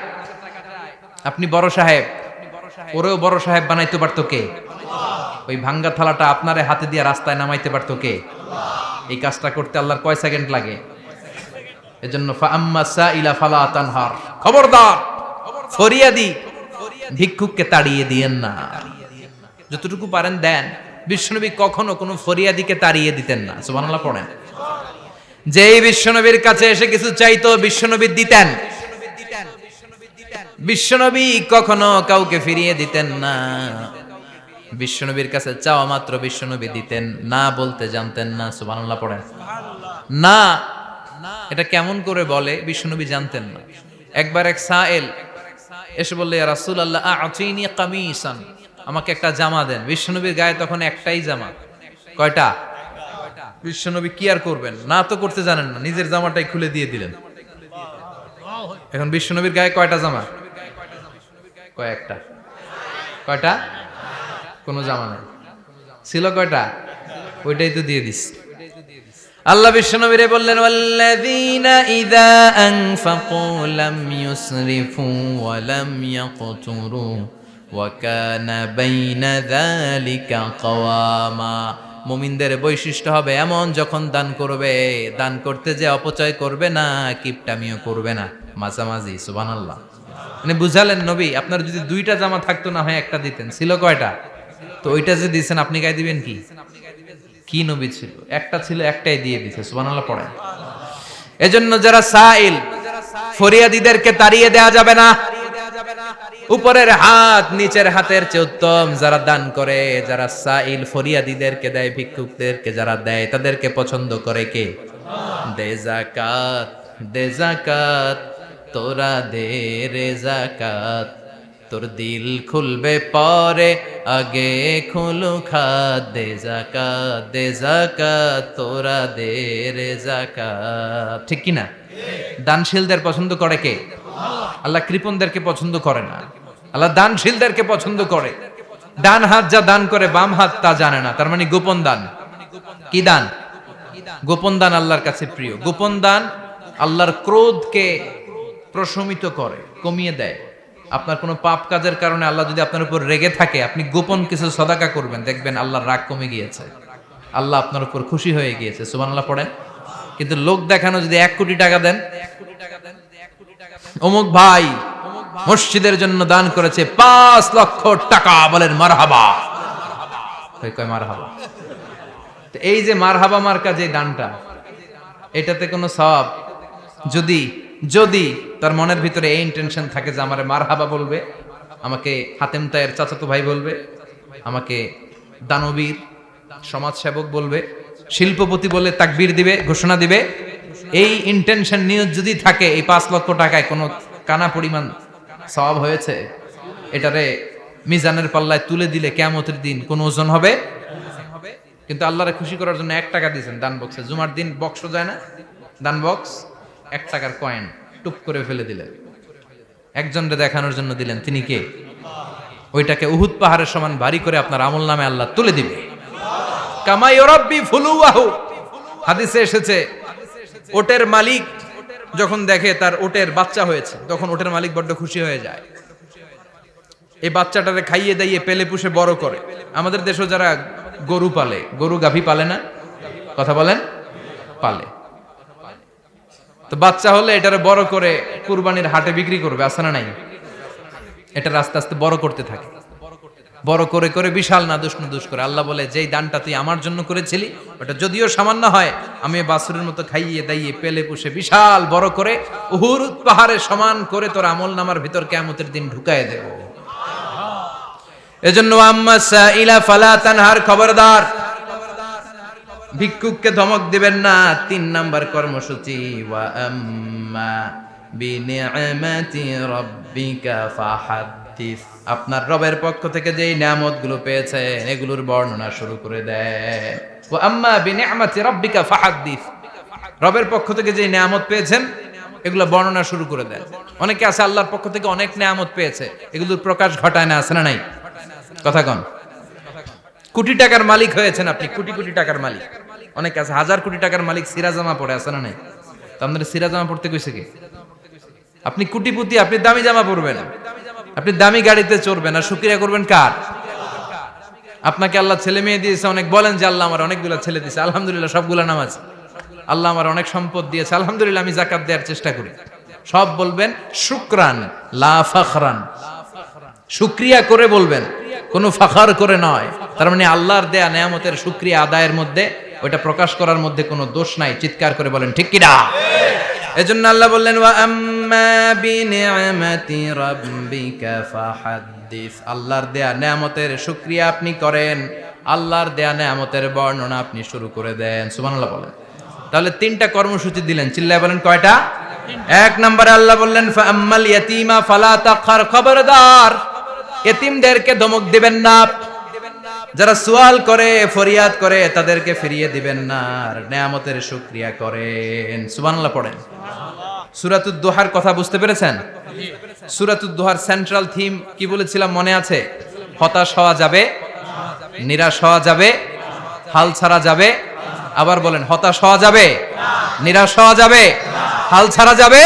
আপনি বড় সাহেব, ওরেও বড় সাহেব বানাইতে পারতো কে? ওই ভাঙ্গা থালাটা আপনারে হাতে দিয়ে রাস্তায় নামাইতে পারতো কে? এই কাজটা করতে আল্লাহর কয় সেকেন্ড লাগে? এজন্য ফাআম্মা সাইলা ফালা তানহার, খবরদার, ফরিয়াদি ভিক্ষুককে তাড়িয়ে দিয়েন না। যতটুকু পারেন দেন। বিশ্বনবী কখনো কোনো ফরিয়াদিকে তাড়িয়ে দিতেন না। সুবহানাল্লাহ পড়েন। যেই বিশ্বনবীর কাছে এসে কিছু চাইতো, বিশ্বনবী দিতেন। বিশ্বনবী কখনো কাউকে ফিরিয়ে দিতেন না। বিশ্বনবীর কাছে চাওয়া মাত্র বিশ্বনবী দিতেন, না বলতে জানতেন না। সুবহানাল্লাহ পড়েন। না, এটা কেমন করে বলে বিশ্বনবী জানতেন না। একবার এক সাইল এসে বললে, ইয়া রাসূলুল্লাহ আ'তিনি কামিসান, আমাকে একটা জামা দেন। বিশ্বনবীর গায়ে তখন একটাই জামা। কয়টা? বিশ্বনবী কি আর করবেন, না তো করতে জানেন না, নিজের জামাটাই খুলে দিয়ে দিলেন। এখন বিশ্বনবীর গায়ে কয়টা জামা? কয়েকটা। কয়টা? কোনো জামা নাই। ছিল কয়টা? ওইটাই তো দিয়ে দিস। আল্লাহ বিশ্বনবীরে বললেন, ওয়াল্লাযীনা ইযা আনফাকু লাম ইউসরিফু ওয়া লাম ইয়াকতুরু ওয়া কানা বাইনা যালিকা কাওয়ামা। মুমিনদের বৈশিষ্ট্য হবে এমন, যখন দান করবে, দান করতে যে অপচয় করবে না, কিপটামিও করবে না, মাঝামাঝি। সুবহানাল্লাহ। মানে বুঝালেন নবী, আপনার যদি দুইটা জামা থাকতো না হয় একটা দিতেন। ছিল কয়টা? তো ওইটা যে দিয়েছেন আপনি গায়ে দিবেন কি? কি নবী ছিল? একটা ছিল, একটাই দিয়ে দিছে। সুবহানাল্লাহ পড়েন। এজন্য যারা সাইল, ফরিয়াদীদেরকে তাড়িয়ে দেয়া যাবে না। উপরের হাত নিচের হাতের চেয়ে উত্তম। যারা দান করে, যারা সাইল ফরিয়াদীদেরকে দেয়, ভিক্ষুকদেরকে যারা দেয়, তাদেরকে পছন্দ করে কে? দে যাকাত, দে যাকাত, তোরা দে রে যাকাত, তোর দিল খুলবে পরে, আগে খুলু খাত। দে যাকাত, দে যাকাত, তোরা দে রে যাকাত। ঠিক কি না? দানশীলদের পছন্দ করে কে? আল্লাহ কৃপণদেরকে পছন্দ করে না, আল্লাহ দানশীলদেরকে পছন্দ করে। ডান হাত যা দান করে, বাম হাত তা জানে না, তার মানে গোপন দান। কি দান? গোপন দান আল্লাহর কাছে প্রিয়। গোপন দান আল্লাহর ক্রোধকে প্রশমিত করে, কমিয়ে দেয়। আপনার কোনো পাপ কাজের কারণে আল্লাহ যদি আপনার উপর রেগে থাকে, আপনি গোপন কিছু সদাকা করবেন, দেখবেন আল্লাহর রাগ কমে গিয়েছে, আল্লাহ আপনার উপর খুশি হয়ে গিয়েছে। সুবহানাল্লাহ পড়েন। কিন্তু লোক দেখানো যদি 1 কোটি টাকা দেন, অমুক ভাই মসজিদের জন্য দান করেছে 5 লক্ষ টাকা, বলেন মারহাবা। কয় মারহাবা। তো এই যে মারহাবা মার্কা যে দানটা, এটাতে কোনো সওয়াব, যদি যদি তার মনের ভিতরে এই ইন্টেনশন থাকে যে আমারে মারহাবা বলবে, আমাকে হাতেম তায়ের চাচাতো ভাই বলবে, আমাকে দানবীর সমাজসেবক বলবে, শিল্পপতি বলে তাকবীর দিবে, ঘোষণা দিবে, এই ইন্টেনশন নিয়ে যদি থাকে, এই 5 লক্ষ টাকায় কোনো কানা পরিমাণ সওয়াব হয়েছে, এটারে মিজানের পাল্লায় তুলে দিলে কিয়ামতের দিন কোন ওজন হবে? কিন্তু আল্লাহরে খুশি করার জন্য 1 টাকা দিয়েছেন দান বক্সে। জুমার দিন বক্স যায় না, দান বক্স, 1 টাকার কয়েন টুপ করে ফেলে দিলেন, একজনকে দেখানোর জন্য দিলেন। তিনি কে? ওইটাকে উহুদ পাহাড়ের সমান ভারী করে আপনার আমল নামে আল্লাহ তুলে দিবে। কামা ইউরাব্বি ফুলুয়াহু, হাদিসে এসেছে, ওটের মালিক যখন দেখে তার ওটের বাচ্চা হয়েছে, তখন ওটের মালিক বড্ড খুশি হয়ে যায়। এই বাচ্চাটারে খাইয়ে দাইয়ে পেলে পুষে বড় করে। আমাদের দেশে যারা গরু পালে, গরু গাভী পালে না? কথা বলেন। পালে। তো বাচ্চা হলে এটারে বড় করে কুরবানির হাটে বিক্রি করবে, আছে না নাই? এটা আস্তে আস্তে বড় করতে থাকে, বড় করে করে বিশাল নাদুস করে। আল্লাহ বলে, যেই দানটা তুই আমার জন্য করেছিলি, ওটা যদিও সামান্য হয়, আমি বাছুরের মতো খাইয়ে দাইয়ে পেলে পুষে বিশাল বড় করে উহুদ পাহাড়ের সমান করে তোর আমল নামার ভিতর কিয়ামতের দিন ঢুকায় দেব। এজন্য আম্মা সাইলা ফালা তানহার, খবরদার ভিক্ষুককে ধমক দিবেন না। 3 নাম্বার কর্মসূচি, ওয়া আম্মা বিনিআমাতি রাব্বিকা ফাহাদ্দিস। আপনার রবের পক্ষ থেকে যেই নিয়ামতগুলো পেয়েছেন, এগুলোর বর্ণনা শুরু করে দেয়। ওয়া আম্মা বিনিআমাতি রাব্বিকা ফাহাদ্দিস, রবের পক্ষ থেকে যেই নিয়ামত পেয়েছেন, এগুলো বর্ণনা শুরু করে দেয়। অনেকে আছে আল্লাহর পক্ষ থেকে অনেক নিয়ামত পেয়েছে, এগুলোর প্রকাশ ঘটায় না, আছে না নাই? কথা কন। কোটি টাকার মালিক হয়েছেন আপনি, কোটি কোটি টাকার মালিক। অনেকে আছে 1000 কোটি টাকার মালিক, সিরাজামা পড়ে, আছে না নাই? তো আপনাদের সিরাজামা পড়তে কইছে কে? আপনি কোটিপতি, আপনি দামি জামা পরবেন, আপনি দামি গাড়িতে চড়বেন, আর শুকরিয়া করবেন কার? আপনাকে আল্লাহ ছেলে মেয়ে দিয়েছে অনেক, বলেন যে আল্লাহ আমার অনেকগুলো ছেলে দিয়েছে, আলহামদুলিল্লাহ, সবগুলা নামাজ। আল্লাহ আমার অনেক সম্পদ দিয়েছে, আলহামদুলিল্লাহ, আমি যাকাত দেওয়ার চেষ্টা করি। সব বলবেন শুকরান লা ফাখরান, শুকরিয়া করে বলবেন, কোনো ফাখার করে নয়। তার মানে আল্লাহর দেয়া নিয়ামতের শুকরিয়া আদায়ের মধ্যে, ওটা প্রকাশ করার মধ্যে কোনো দোষ নাই। চিৎকার করে বলেন ঠিক কি না? এজন্য আল্লাহ বললেন, ওয়া আম্মা বিনিআমাতি রাব্বিকা ফাহাদ্দিস, আল্লাহর দেয়া নিয়ামতের শুকরিয়া আপনি করেন, আল্লাহর দেয়া নিয়ামতের বর্ণনা আপনি শুরু করে দেন। সুবহানাল্লাহ বলেন। তাহলে 3টা কর্মসূচি দিলেন, চিল্লায় বলেন কয়টা? 1 নম্বরে আল্লাহ বললেন, ফা আম্মাল ইয়াতীমা ফালা তাকহার, খবরদার এতিমদেরকে ধমক দিবেন না। যারা সুয়াল করে, ফরিয়াদ করে, তাদেরকে ফিরিয়ে দিবেন না, আর নিয়ামতের শুকরিয়া করেন। সুবহানাল্লাহ পড়েন। সূরাতুদ দোহার কথা বুঝতে পেরেছেন? সূরাতুদ দোহার সেন্ট্রাল থিম কি বলেছিলাম মনে আছে? হতাশ হওয়া যাবে, নিরাশ হওয়া যাবে, হাল ছাড়া যাবে। আবার বলেন, হতাশ হওয়া যাবে, নিরাশ হওয়া যাবে, হাল ছাড়া যাবে,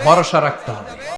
ভরসা রাখতে হবে।